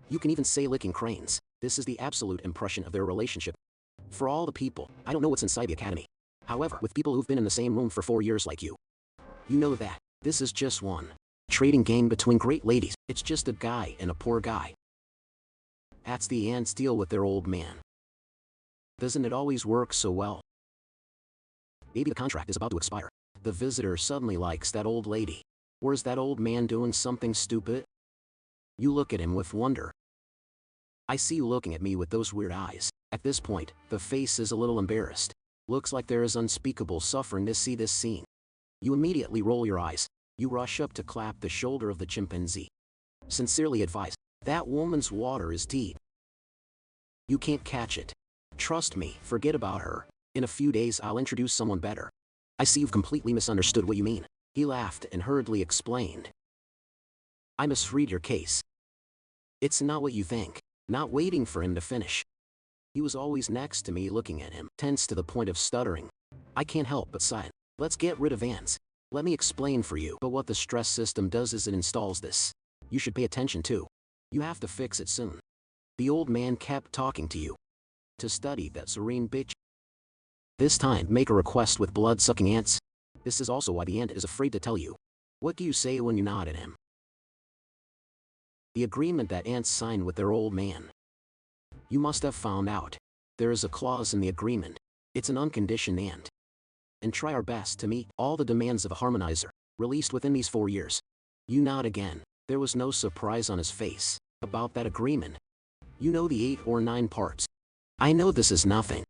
You can even say licking cranes. This is the absolute impression of their relationship. For all the people, I don't know what's inside the academy. However, with people who've been in the same room for 4 years like you, you know that this is just one trading game between great ladies. It's just a guy and a poor guy. That's the ants deal with their old man. Doesn't it always work so well? Maybe the contract is about to expire. The visitor suddenly likes that old lady. Or is that old man doing something stupid? You look at him with wonder. I see you looking at me with those weird eyes. At this point, the face is a little embarrassed. Looks like there is unspeakable suffering to see this scene. You immediately roll your eyes. You rush up to clap the shoulder of the chimpanzee. Sincerely advise, that woman's water is deep. You can't catch it. Trust me, forget about her. In a few days I'll introduce someone better. I see you've completely misunderstood what you mean. He laughed and hurriedly explained. I misread your case. It's not what you think. Not waiting for him to finish. He was always next to me looking at him, tense to the point of stuttering. I can't help but sigh. Let's get rid of ants. Let me explain for you. But what the stress system does is it installs this. You should pay attention too. You have to fix it soon. The old man kept talking to you. To study that serene bitch. This time, make a request with blood-sucking ants. This is also why the ant is afraid to tell you. What do you say when you nod at him? The agreement that ants sign with their old man. You must have found out. There is a clause in the agreement. It's an unconditioned ant. And try our best to meet all the demands of a harmonizer, released within these 4 years. You nod again. There was no surprise on his face about that agreement. You know the 8 or 9 parts. I know this is nothing.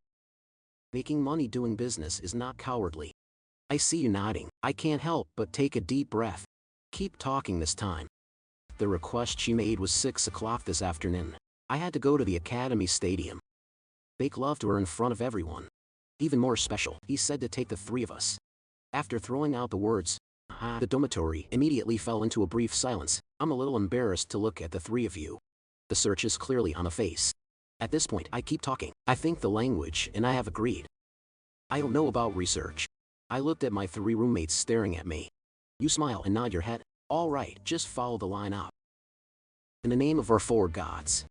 Making money doing business is not cowardly. I see you nodding. I can't help but take a deep breath. Keep talking this time. The request she made was 6 o'clock this afternoon. I had to go to the academy stadium. Make love to her in front of everyone. Even more special, he said to take the 3 of us. After throwing out the words, the dormitory immediately fell into a brief silence. I'm a little embarrassed to look at the 3 of you. The search is clearly on a face. At this point, I keep talking. I think the language and I have agreed. I don't know about research. I looked at my 3 roommates staring at me. You smile and nod your head. All right, just follow the line up. In the name of our 4 gods.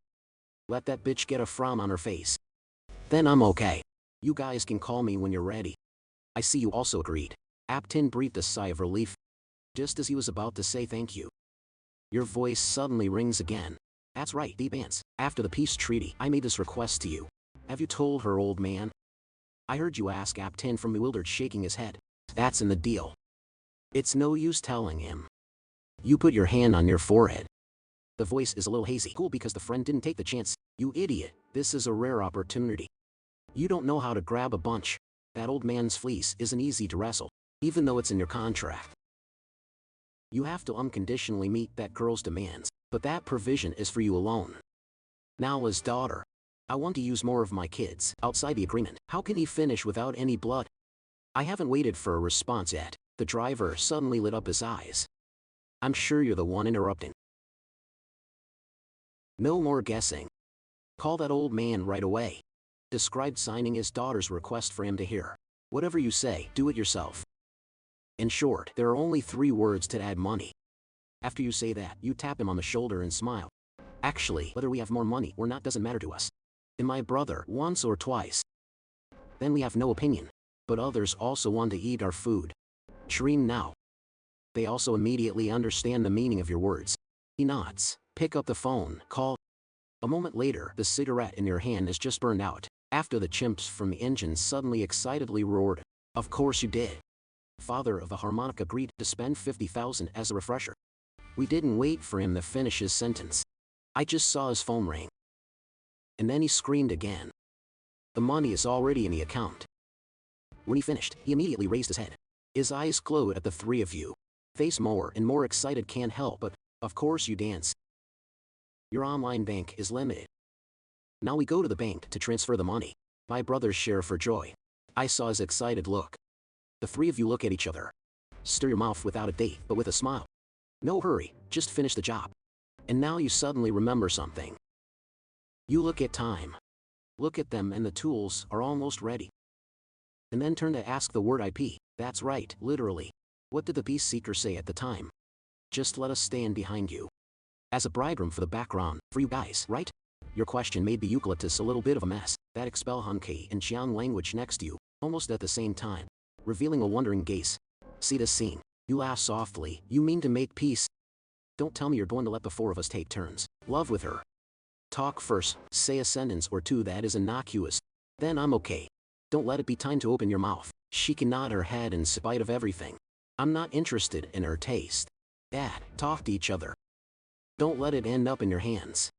Let that bitch get a frown on her face. Then I'm okay. You guys can call me when you're ready. I see you also agreed. Aptin breathed a sigh of relief. Just as he was about to say thank you. Your voice suddenly rings again. That's right, deep ants. After the peace treaty, I made this request to you. Have you told her, old man? I heard you ask, Aptin from bewildered, shaking his head. That's in the deal. It's no use telling him. You put your hand on your forehead. The voice is a little hazy. Cool, because the friend didn't take the chance. You idiot, this is a rare opportunity. You don't know how to grab a bunch. That old man's fleece isn't easy to wrestle, even though it's in your contract. You have to unconditionally meet that girl's demands, but that provision is for you alone. Now as daughter, I want to use more of my kids outside the agreement. How can he finish without any blood? I haven't waited for a response yet. The driver suddenly lit up his eyes. I'm sure you're the one interrupting. No more guessing. Call that old man right away. Described signing his daughter's request for him to hear. Whatever you say, do it yourself. In short, there are only 3 words to add money. After you say that, you tap him on the shoulder and smile. Actually, whether we have more money or not doesn't matter to us. And my brother, once or twice. Then we have no opinion. But others also want to eat our food. Dream now. They also immediately understand the meaning of your words. He nods. Pick up the phone, call. A moment later, the cigarette in your hand is just burned out. After the chimps from the engine suddenly excitedly roared. Of course you did. Father of the harmonic agreed to spend 50,000 as a refresher. We didn't wait for him to finish his sentence. I just saw his phone ring. And then he screamed again. The money is already in the account. When he finished, he immediately raised his head. His eyes glowed at the three of you. Face more and more excited, can't help but, of course you dance. Your online bank is limited. Now we go to the bank to transfer the money. My brothers share for joy. I saw his excited look. The three of you look at each other. Stir your mouth without a date, but with a smile. No hurry, just finish the job. And now you suddenly remember something. You look at time. Look at them and the tools are almost ready. And then turn to ask the word IP. That's right, literally. What did the peace seeker say at the time? Just let us stand behind you. As a bridegroom for the background, for you guys, right? Your question made the eucalyptus a little bit of a mess. That expel Hankei and Xiang language next to you, almost at the same time, revealing a wondering gaze. See this scene. You laugh softly. You mean to make peace? Don't tell me you're going to let the four of us take turns. Love with her. Talk first, say a sentence or two that is innocuous. Then I'm okay. Don't let it be time to open your mouth. She can nod her head in spite of everything. I'm not interested in her taste. Dad, talk to each other. Don't let it end up in your hands.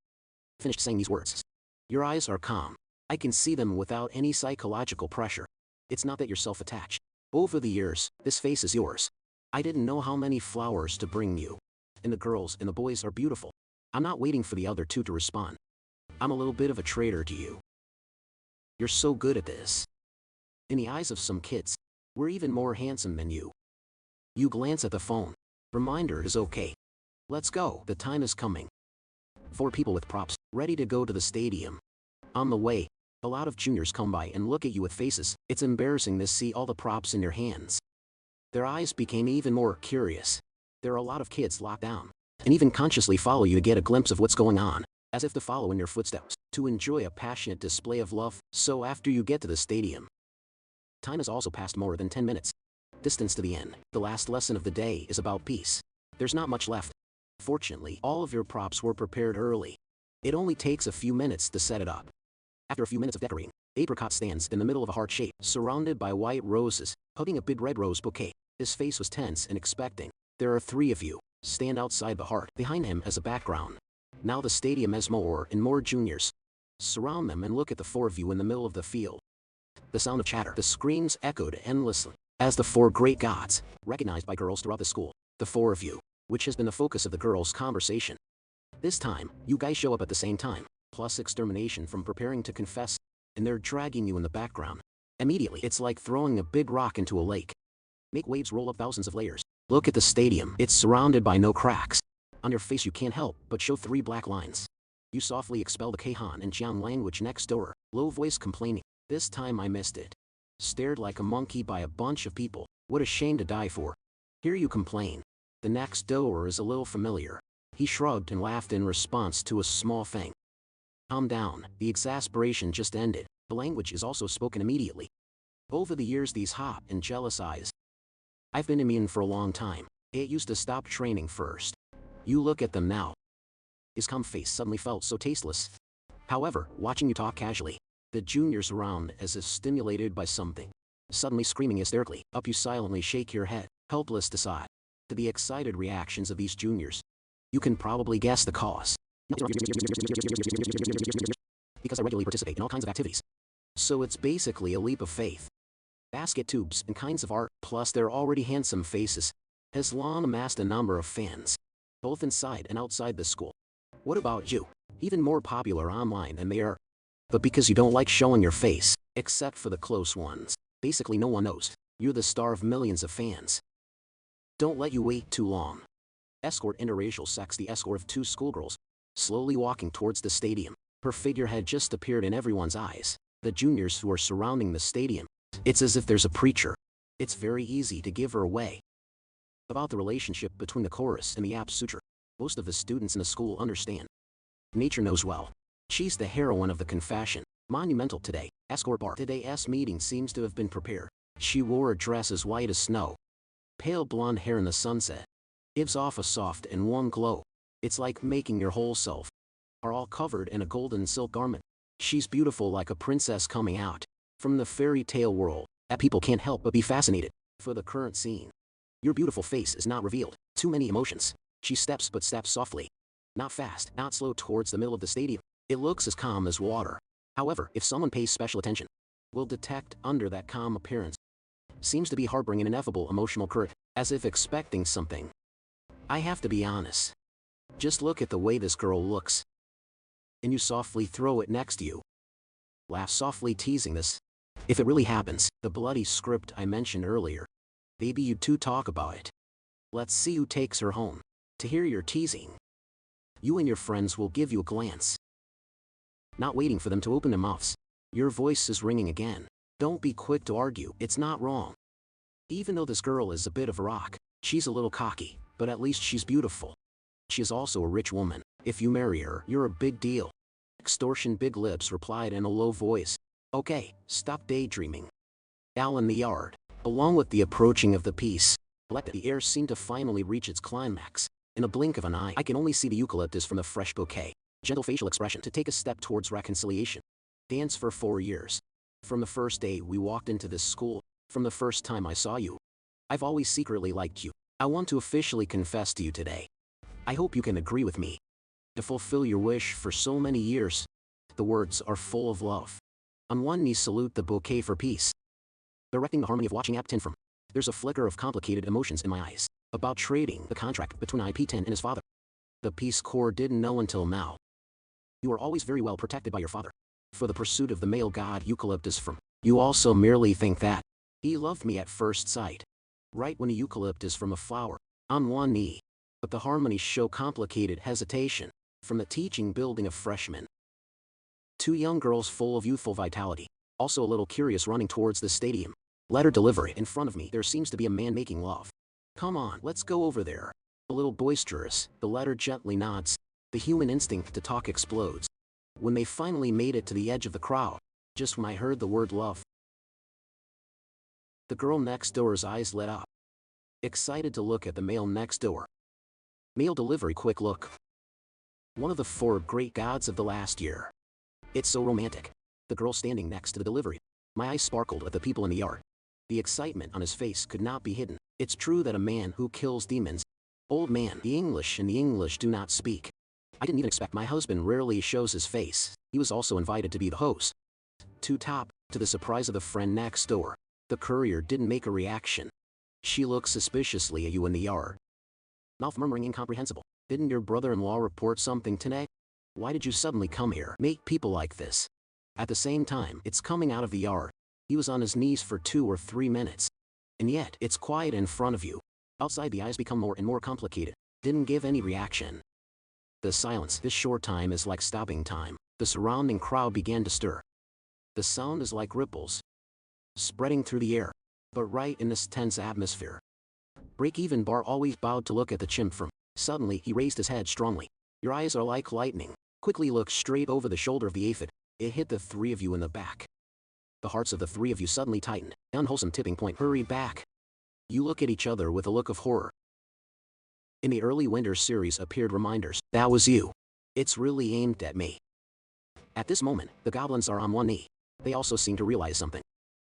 Finished saying these words. Your eyes are calm. I can see them without any psychological pressure. It's not that you're self-attached. Over the years, this face is yours. I didn't know how many flowers to bring you. And the girls and the boys are beautiful. I'm not waiting for the other two to respond. I'm a little bit of a traitor to you. You're so good at this. In the eyes of some kids, we're even more handsome than you. You glance at the phone. Reminder is okay. Let's go, the time is coming. 4 people with props, ready to go to the stadium. On the way, a lot of juniors come by and look at you with faces. It's embarrassing to see all the props in your hands. Their eyes became even more curious. There are a lot of kids locked down, and even consciously follow you to get a glimpse of what's going on, as if to follow in your footsteps, to enjoy a passionate display of love. So after you get to the stadium, time has also passed more than 10 minutes. Distance to the end. The last lesson of the day is about peace. There's not much left. Fortunately, all of your props were prepared early. It only takes a few minutes to set it up. After a few minutes of decorating, Apricot stands in the middle of a heart shape, surrounded by white roses, hugging a big red rose bouquet. His face was tense and expecting. There are 3 of you. Stand outside the heart, behind him as a background. Now the stadium has more and more juniors. Surround them and look at the 4 of you in the middle of the field. The sound of chatter, the screams echoed endlessly. As the 4 great gods, recognized by girls throughout the school, the 4 of you, which has been the focus of the girls' conversation. This time, you guys show up at the same time, plus extermination from preparing to confess, and they're dragging you in the background. Immediately, it's like throwing a big rock into a lake. Make waves roll up thousands of layers. Look at the stadium. It's surrounded by no cracks. On your face you can't help but show 3 black lines. You softly expel the Keihan and Jiang language next door, low voice complaining. This time I missed it. Stared like a monkey by a bunch of people. What a shame to die for. Here you complain. The next door is a little familiar. He shrugged and laughed in response to a small thing. Calm down, the exasperation just ended. The language is also spoken immediately. Over the years these hot and jealous eyes. I've been immune for a long time. It used to stop training first. You look at them now. His calm face suddenly felt so tasteless. However, watching you talk casually, the juniors around as if stimulated by something. Suddenly screaming hysterically, up you silently shake your head, helpless to sigh. To the excited reactions of these juniors. You can probably guess the cause. Because I regularly participate in all kinds of activities. So it's basically a leap of faith. Basket tubes and kinds of art, plus their already handsome faces, has long amassed a number of fans, both inside and outside the school. What about you? Even more popular online than they are. But because you don't like showing your face, except for the close ones, basically no one knows. You're the star of millions of fans. Don't let you wait too long. Escort interracial sex. The escort of 2 schoolgirls, slowly walking towards the stadium. Her figure had just appeared in everyone's eyes. The juniors who are surrounding the stadium. It's as if there's a preacher. It's very easy to give her away. About the relationship between the chorus and the App Sutra. Most of the students in the school understand. Nature knows well. She's the heroine of the confession. Monumental today. Escort bar. Today's meeting seems to have been prepared. She wore a dress as white as snow. Pale blonde hair in the sunset. Gives off a soft and warm glow. It's like making your whole self. Are all covered in a golden silk garment. She's beautiful like a princess coming out from the fairy tale world. That people can't help but be fascinated. For the current scene. Your beautiful face is not revealed. Too many emotions. She steps but steps softly. Not fast, not slow towards the middle of the stadium. It looks as calm as water. However, if someone pays special attention, will detect under that calm appearance. Seems to be harboring an ineffable emotional current, as if expecting something. I have to be honest. Just look at the way this girl looks. And you softly throw it next to you. Laugh softly teasing this. If it really happens, the bloody script I mentioned earlier. Maybe you two talk about it. Let's see who takes her home. To hear your teasing. You and your friends will give you a glance. Not waiting for them to open their mouths. Your voice is ringing again. Don't be quick to argue, it's not wrong. Even though this girl is a bit of a rock, she's a little cocky, but at least she's beautiful. She is also a rich woman. If you marry her, you're a big deal. Extortion Big Lips replied in a low voice. Okay, stop daydreaming. Al in the yard. Along with the approaching of the piece, the air seemed to finally reach its climax. In a blink of an eye, I can only see the eucalyptus from a fresh bouquet. Gentle facial expression to take a step towards reconciliation. Dance for 4 years. From the first day we walked into this school, from the first time I saw you. I've always secretly liked you. I want to officially confess to you today. I hope you can agree with me. To fulfill your wish for so many years. The words are full of love. On one knee salute the bouquet for peace. Directing the harmony of watching Apt 10 from. There's a flicker of complicated emotions in my eyes. About trading the contract between IP10 and his father. The Peace Corps didn't know until now. You are always very well protected by your father. For the pursuit of the male god Eucalyptus from. You also merely think that. He loved me at first sight. Right when a eucalyptus from a flower. On one knee. But the harmonies show complicated hesitation. From the teaching building of freshmen. 2 young girls full of youthful vitality. Also a little curious running towards the stadium. Letter delivery. In front of me there seems to be a man making love. Come on, let's go over there. A little boisterous, the letter gently nods. The human instinct to talk explodes. When they finally made it to the edge of the crowd, just when I heard the word love. The girl next door's eyes lit up. Excited to look at the male next door. Mail delivery quick look. One of the 4 great gods of the last year. It's so romantic. The girl standing next to the delivery. My eyes sparkled at the people in the yard. The excitement on his face could not be hidden. It's true that a man who kills demons. Old man, the English and the English do not speak. I didn't even expect. My husband rarely shows his face. He was also invited to be the host. To the surprise of the friend next door. The courier didn't make a reaction. She looked suspiciously at you in the yard. Mouth murmuring incomprehensible. Didn't your brother-in-law report something today? Why did you suddenly come here? Make people like this. At the same time, it's coming out of the yard. He was on his knees for 2 or 3 minutes. And yet, it's quiet in front of you. Outside the eyes become more and more complicated. Didn't give any reaction. The silence, this short time is like stopping time. The surrounding crowd began to stir. The sound is like ripples. Spreading through the air. But right in this tense atmosphere. Break-even bar always bowed to look at the chimp from. Suddenly, he raised his head strongly. Your eyes are like lightning. Quickly look straight over the shoulder of the aphid. It hit the 3 of you in the back. The hearts of the 3 of you suddenly tightened. Unwholesome tipping point. Hurry back. You look at each other with a look of horror. In the early winter series appeared reminders. That was you. It's really aimed at me. At this moment, the goblins are on one knee. They also seem to realize something.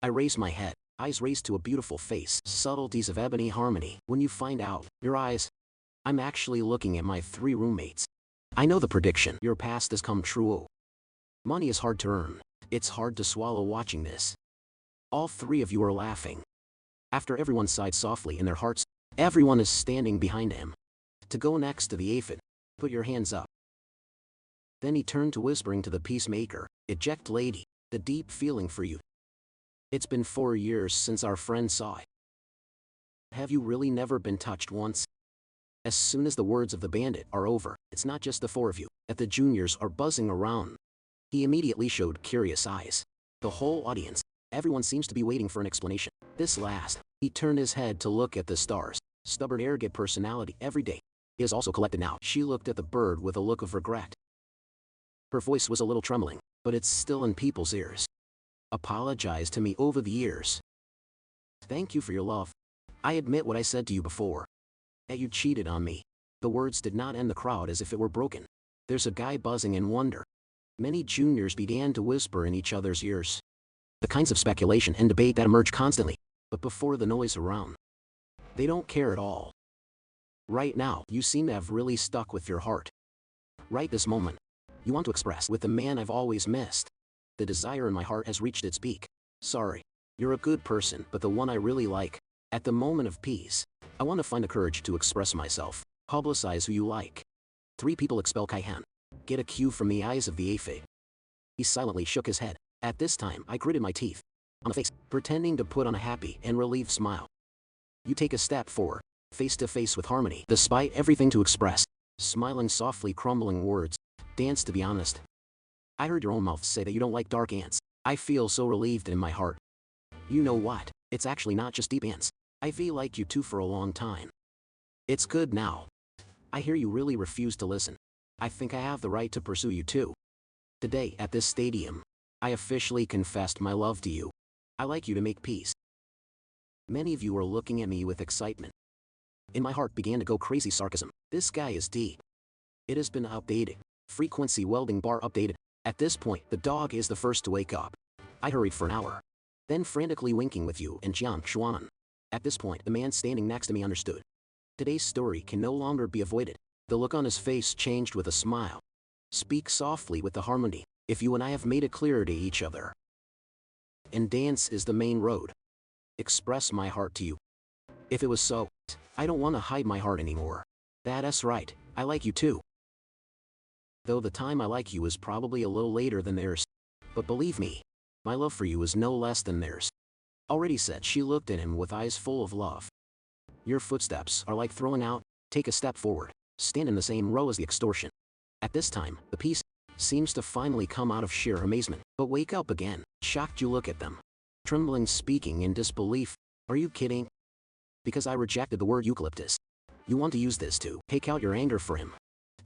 I raise my head. Eyes raised to a beautiful face. Subtleties of ebony harmony. When you find out, your eyes. I'm actually looking at my 3 roommates. I know the prediction. Your past has come true. Money is hard to earn. It's hard to swallow watching this. All 3 of you are laughing. After everyone sighed softly in their hearts, everyone is standing behind him. To go next to the aphid, put your hands up. Then he turned to whispering to the peacemaker, eject lady, the deep feeling for you. It's been 4 years since our friend saw it. Have you really never been touched once? As soon as the words of the bandit are over, it's not just the 4 of you, that the juniors are buzzing around. He immediately showed curious eyes. The whole audience, everyone seems to be waiting for an explanation. This last, he turned his head to look at the stars. Stubborn arrogant personality every day. He is also collected now. She looked at the bird with a look of regret. Her voice was a little trembling, but it's still in people's ears. Apologize to me over the years. Thank you for your love. I admit what I said to you before. That you cheated on me. The words did not end the crowd as if it were broken. There's a guy buzzing in wonder. Many juniors began to whisper in each other's ears. The kinds of speculation and debate that emerge constantly. but before the noise around. They don't care at all. Right now, you seem to have really stuck with your heart. Right this moment, you want to express with the man I've always missed. The desire in my heart has reached its peak. Sorry. You're a good person, but the one I really like. At the moment of peace, I want to find the courage to express myself. Publicize who you like. 3 people expel Kaihan. Get a cue from the eyes of the aphid. He silently shook his head. At this time, I gritted my teeth on a face, pretending to put on a happy and relieved smile. You take a step forward, face to face with harmony, despite everything to express. Smiling softly, crumbling words. Dance, to be honest. I heard your own mouth say that you don't like dark ants. I feel so relieved in my heart. You know what? It's actually not just deep ants. I feel like you too for a long time. It's good now. I hear you really refuse to listen. I think I have the right to pursue you too. Today, at this stadium, I officially confessed my love to you. I like you to make peace. Many of you are looking at me with excitement. In my heart began to go crazy sarcasm. This guy is deep. It has been updated. Frequency welding bar updated. At this point, the dog is the first to wake up. I hurried for an hour. Then frantically winking with you and Jiang Xuan. At this point, the man standing next to me understood. Today's story can no longer be avoided. The look on his face changed with a smile. Speak softly with the harmony. If you and I have made it clear to each other. And dance is the main road. Express my heart to you. If it was so, I don't want to hide my heart anymore. That's right, I like you too. Though the time I like you is probably a little later than theirs. But believe me, my love for you is no less than theirs. Already said, she looked at him with eyes full of love. Your footsteps are like throwing out. Take a step forward. Stand in the same row as the extortion. At this time, the peace seems to finally come out of sheer amazement. But wake up again. Shocked, you look at them. Trembling, speaking in disbelief. Are you kidding? Because I rejected the word eucalyptus. You want to use this to take out your anger for him.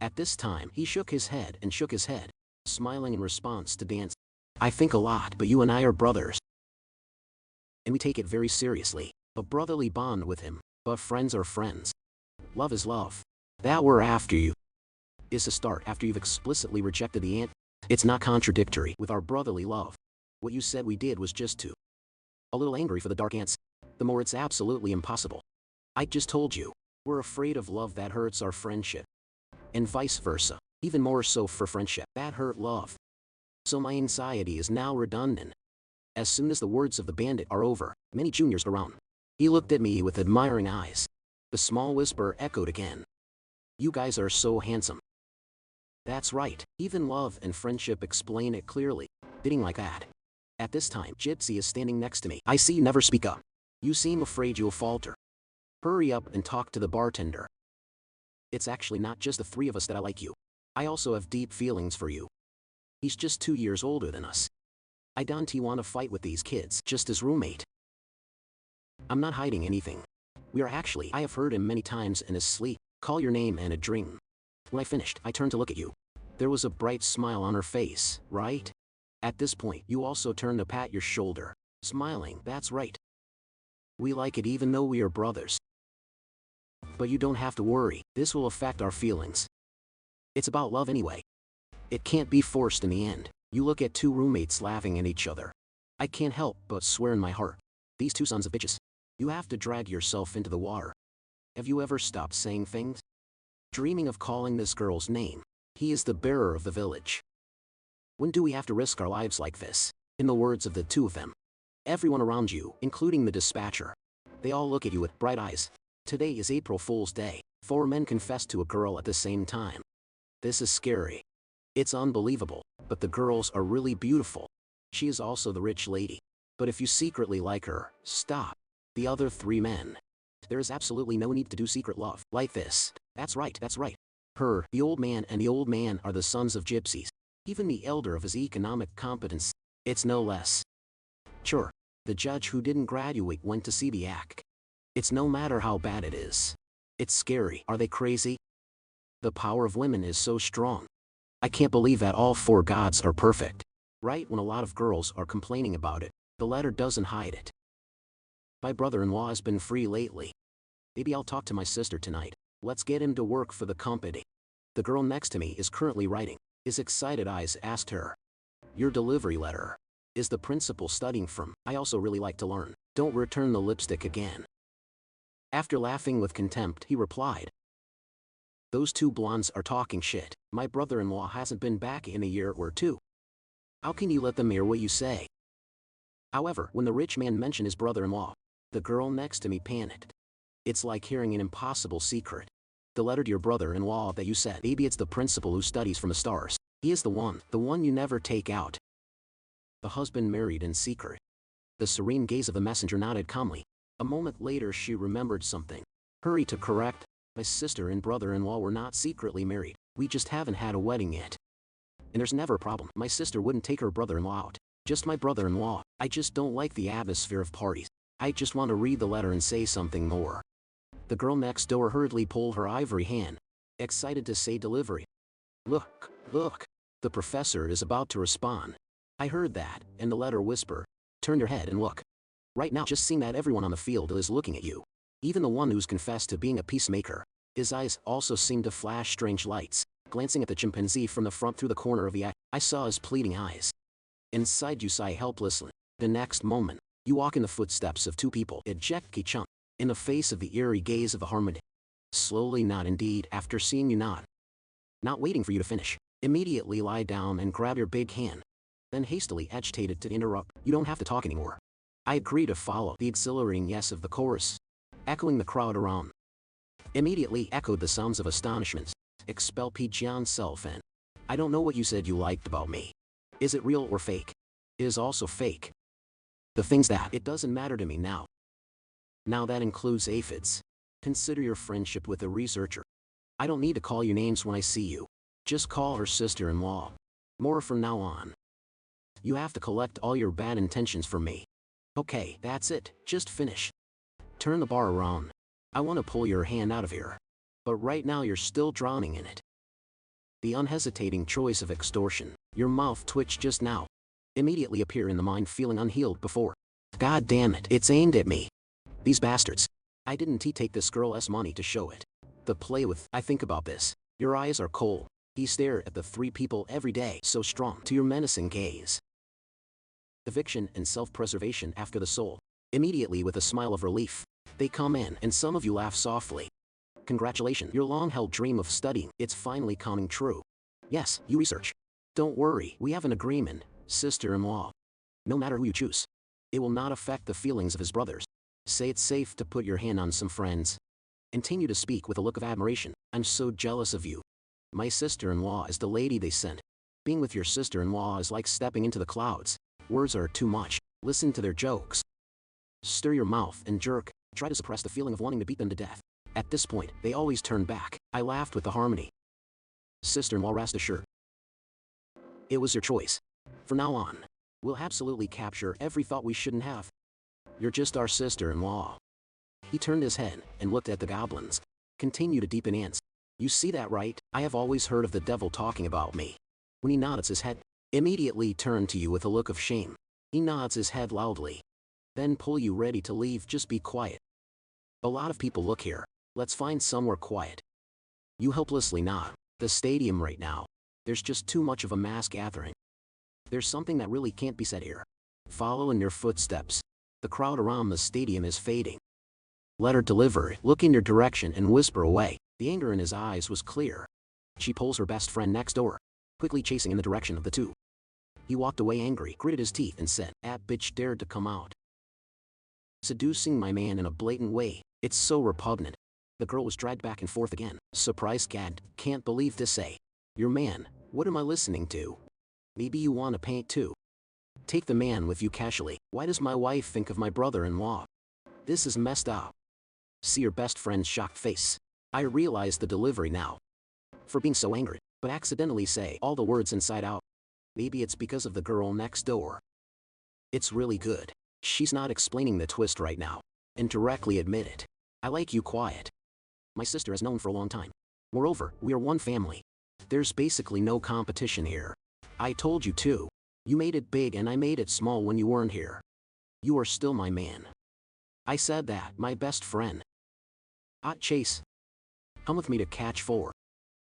At this time, he shook his head and shook his head, smiling in response to dance. I think a lot, but you and I are brothers. And we take it very seriously. A brotherly bond with him, but friends are friends. Love is love. That we're after you is a start after you've explicitly rejected the ant. It's not contradictory with our brotherly love. What you said we did was just to a little angry for the dark ants. The more it's absolutely impossible. I just told you, we're afraid of love that hurts our friendship. And vice versa, even more so for friendship that hurt love. So my anxiety is now redundant. As soon as the words of the bandit are over, many juniors around. He looked at me with admiring eyes. The small whisper echoed again. You guys are so handsome. That's right, even love and friendship explain it clearly. Fitting like that. At this time, Gypsy is standing next to me. I see you never speak up. You seem afraid you'll falter. Hurry up and talk to the bartender. It's actually not just the 3 of us that I like you. I also have deep feelings for you. He's just 2 years older than us. I don't want to fight with these kids, just as roommate. I'm not hiding anything. We are actually, I have heard him many times in his sleep, call your name in a dream. When I finished, I turned to look at you. There was a bright smile on her face, right? At this point, you also turned to pat your shoulder, smiling. That's right. We like it even though we are brothers. But you don't have to worry, this will affect our feelings. It's about love anyway. It can't be forced in the end. You look at 2 roommates laughing at each other. I can't help but swear in my heart. These 2 sons of bitches. You have to drag yourself into the water. Have you ever stopped saying things? Dreaming of calling this girl's name. He is the bearer of the village. When do we have to risk our lives like this? In the words of the 2 of them. Everyone around you, including the dispatcher. They all look at you with bright eyes. Today is April Fool's Day. 4 men confess to a girl at the same time. This is scary. It's unbelievable, but the girls are really beautiful. She is also the rich lady. But if you secretly like her, stop. The other 3 men. There is absolutely no need to do secret love like this. That's right. Her, the old man and the old man are the sons of gypsies. Even the elder of his economic competence. It's no less. Sure, the judge who didn't graduate went to see the act. It's no matter how bad it is. It's scary. Are they crazy? The power of women is so strong. I can't believe that all 4 gods are perfect. Right when a lot of girls are complaining about it, the letter doesn't hide it. My brother-in-law has been free lately. Maybe I'll talk to my sister tonight. Let's get him to work for the company. The girl next to me is currently writing. His excited eyes asked her. Your delivery letter. Is the principal studying from? I also really like to learn. Don't return the lipstick again. After laughing with contempt, he replied, those two blondes are talking shit. My brother-in-law hasn't been back in a year or two. How can you let them hear what you say? However, when the rich man mentioned his brother-in-law, the girl next to me panicked. It's like hearing an impossible secret. The letter to your brother-in-law that you said, maybe it's the principal who studies from the stars. He is the one you never take out. The husband married in secret. The serene gaze of the messenger nodded calmly. A moment later she remembered something. Hurry to correct. My sister and brother-in-law were not secretly married. We just haven't had a wedding yet. And there's never a problem. My sister wouldn't take her brother-in-law out. Just my brother-in-law. I just don't like the atmosphere of parties. I just want to read the letter and say something more. The girl next door hurriedly pulled her ivory hand, excited to say delivery. Look, look. The professor is about to respond. I heard that, and the letter whisper. Turn your head and look. Right now, just seeing that everyone on the field is looking at you. Even the one who's confessed to being a peacemaker. His eyes also seemed to flash strange lights. Glancing at the chimpanzee from the front through the corner of the eye, I saw his pleading eyes. Inside you sigh helplessly. The next moment, you walk in the footsteps of two people. Eject-ki-chan. In the face of the eerie gaze of the harmony. Slowly not indeed, after seeing you nod. Not waiting for you to finish. Immediately lie down and grab your big hand. Then hastily agitated to interrupt. You don't have to talk anymore. I agree to follow the exhilarating yes of the chorus. Echoing the crowd around. Immediately echoed the sounds of astonishment. Expel Pijian self and. I don't know what you said you liked about me. Is it real or fake? It is also fake. The things that it doesn't matter to me now. Now that includes aphids. Consider your friendship with a researcher. I don't need to call you names when I see you. Just call her sister-in-law. More from now on. You have to collect all your bad intentions from me. Okay, that's it, just finish. Turn the bar around. I want to pull your hand out of here. But right now you're still drowning in it. The unhesitating choice of extortion. Your mouth twitched just now. Immediately appear in the mind feeling unhealed before. God damn it, it's aimed at me. These bastards. I didn't take this girl's money to show it. The play with, I think about this. Your eyes are cold. He stared at the three people every day, so strong to your menacing gaze. Eviction and self-preservation after the soul. Immediately with a smile of relief. They come in and some of you laugh softly. Congratulations, your long-held dream of studying, it's finally coming true. Yes, you research. Don't worry, we have an agreement, sister-in-law. No matter who you choose. It will not affect the feelings of his brothers. Say it's safe to put your hand on some friends. Continue to speak with a look of admiration. I'm so jealous of you. My sister-in-law is the lady they sent. Being with your sister-in-law is like stepping into the clouds. Words are too much. Listen to their jokes. Stir your mouth and jerk. Try to suppress the feeling of wanting to beat them to death. At this point, they always turn back. I laughed with the harmony. Sister-in-law, rest assured. It was your choice. From now on, we'll absolutely capture every thought we shouldn't have. You're just our sister-in-law. He turned his head and looked at the goblins. Continue to deepen ants. You see that, right? I have always heard of the devil talking about me. When he nods his head, immediately turn to you with a look of shame. He nods his head loudly. Then pull you ready to leave. Just be quiet. A lot of people look here. Let's find somewhere quiet. You helplessly nod. The stadium right now. There's just too much of a mass gathering. There's something that really can't be said here. Follow in your footsteps. The crowd around the stadium is fading. Let her deliver. Look in your direction and whisper away. The anger in his eyes was clear. She pulls her best friend next door, quickly chasing in the direction of the two. He walked away angry, gritted his teeth and said, "That bitch dared to come out. Seducing my man in a blatant way. It's so repugnant." The girl was dragged back and forth again. Surprised gad, can't believe this. Say, your man, what am I listening to? Maybe you want to paint too. Take the man with you casually. Why does my wife think of my brother-in-law? This is messed up. See your best friend's shocked face. I realize the delivery now. For being so angry, but accidentally say all the words inside out. Maybe it's because of the girl next door. It's really good. She's not explaining the twist right now. And directly admit it. I like you quiet. My sister has known for a long time. Moreover, we are one family. There's basically no competition here. I told you too. You made it big and I made it small when you weren't here. You are still my man. I said that, my best friend. Hot chase. Come with me to catch 4.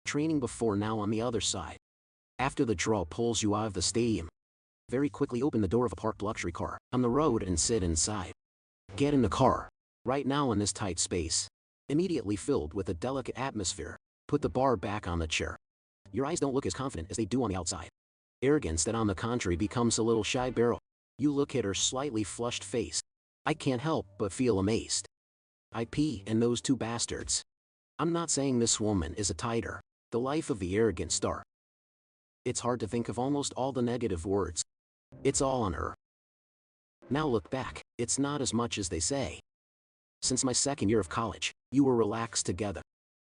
Training before now on the other side. After the draw pulls you out of the stadium. Very quickly open the door of a parked luxury car on the road and sit inside. Get in the car. Right now in this tight space. Immediately filled with a delicate atmosphere. Put the bar back on the chair. Your eyes don't look as confident as they do on the outside. Arrogance that on the contrary becomes a little shy barrel. You look at her slightly flushed face. I can't help but feel amazed. I pee and those two bastards. I'm not saying this woman is a tighter. The life of the arrogant star. It's hard to think of almost all the negative words. It's all on her. Now look back, it's not as much as they say. Since my second year of college, you were relaxed together.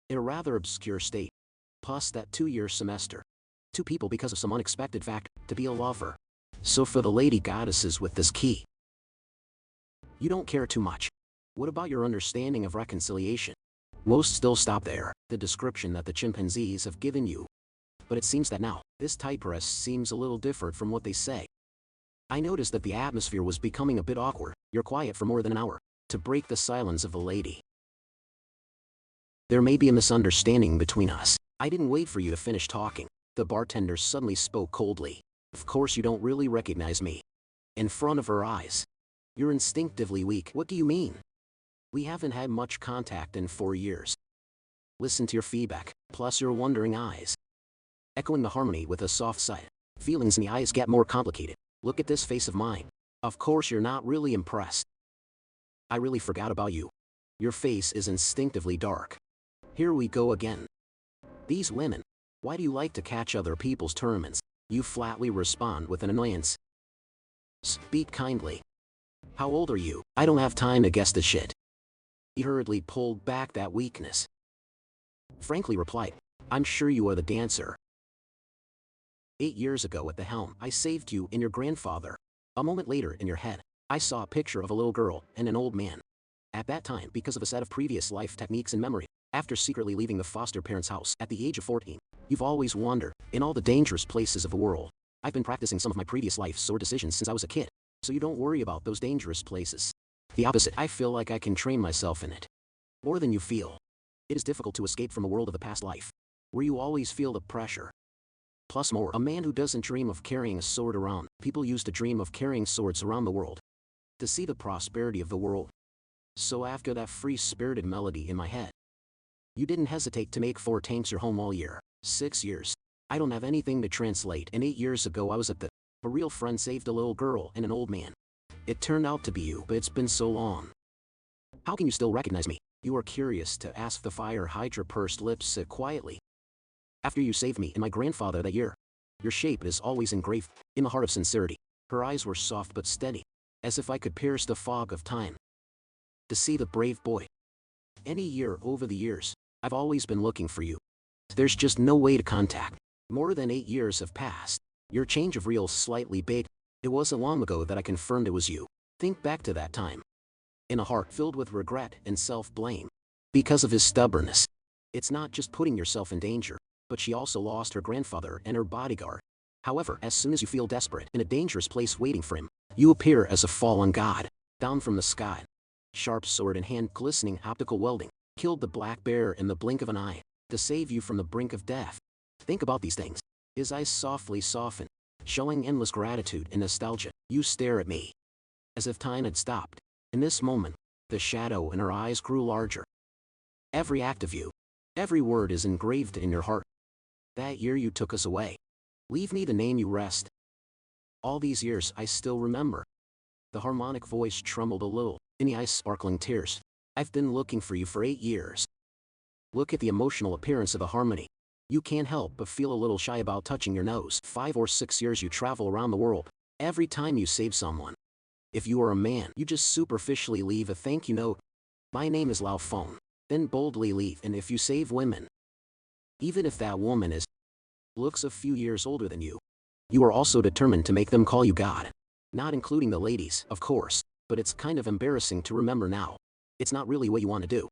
In a rather obscure state. Plus that 2-year semester. Two people because of some unexpected fact, to be a lover. So for the lady goddesses with this key. You don't care too much. What about your understanding of reconciliation? Most still stop there, the description that the chimpanzees have given you. But it seems that now, this typewriter seems a little different from what they say. I noticed that the atmosphere was becoming a bit awkward. You're quiet for more than an hour. To break the silence of the lady. There may be a misunderstanding between us. I didn't wait for you to finish talking. The bartender suddenly spoke coldly. Of course you don't really recognize me. In front of her eyes. You're instinctively weak. What do you mean? We haven't had much contact in 4 years. Listen to your feedback, plus your wondering eyes. Echoing the harmony with a soft sigh. Feelings in the eyes get more complicated. Look at this face of mine. Of course you're not really impressed. I really forgot about you. Your face is instinctively dark. Here we go again. These women. Why do you like to catch other people's tournaments? You flatly respond with an annoyance. Speak kindly. How old are you? I don't have time to guess the shit. He hurriedly pulled back that weakness. Frankly replied, I'm sure you are the dancer. 8 years ago at the helm, I saved you and your grandfather. A moment later in your head, I saw a picture of a little girl and an old man. At that time, because of a set of previous life techniques and memory, after secretly leaving the foster parents' house at the age of 14, you've always wandered in all the dangerous places of the world. I've been practicing some of my previous lives or decisions since I was a kid, so you don't worry about those dangerous places. The opposite, I feel like I can train myself in it. More than you feel. It is difficult to escape from a world of the past life, where you always feel the pressure. Plus more, a man who doesn't dream of carrying a sword around, people used to dream of carrying swords around the world. To see the prosperity of the world. So after that free-spirited melody in my head, you didn't hesitate to make 4 tanks your home all year. 6 years. I don't have anything to translate, and 8 years ago I was at the. A real friend saved a little girl and an old man. It turned out to be you, but it's been so long. How can you still recognize me? You are curious to ask. The fire Hydra pursed lips said quietly. After you saved me and my grandfather that year. Your shape is always engraved in the heart of sincerity. Her eyes were soft but steady, as if I could pierce the fog of time. To see the brave boy. Any year over the years, I've always been looking for you. There's just no way to contact. More than 8 years have passed. Your change of reel slightly baked. It wasn't long ago that I confirmed it was you. Think back to that time. In a heart filled with regret and self-blame. Because of his stubbornness. It's not just putting yourself in danger, but she also lost her grandfather and her bodyguard. However, as soon as you feel desperate in a dangerous place waiting for him, you appear as a fallen god, down from the sky. Sharp sword in hand, glistening optical welding, killed the black bear in the blink of an eye, to save you from the brink of death. Think about these things. His eyes softly soften, showing endless gratitude and nostalgia. You stare at me, as if time had stopped. In this moment, the shadow in her eyes grew larger. Every act of you, every word is engraved in your heart. That year you took us away. Leave me the name you rest. All these years I still remember. The harmonic voice trembled a little, in the eyes sparkling tears. I've been looking for you for 8 years. Look at the emotional appearance of the harmony. You can't help but feel a little shy about touching your nose. 5 or 6 years you travel around the world. Every time you save someone. If you are a man, you just superficially leave a thank you note. My name is Lao Feng. Then boldly leave. And if you save women, even if that woman looks a few years older than you are also determined to make them call you God. Not including the ladies, of course, but it's kind of embarrassing to remember now. It's not really what you want to do.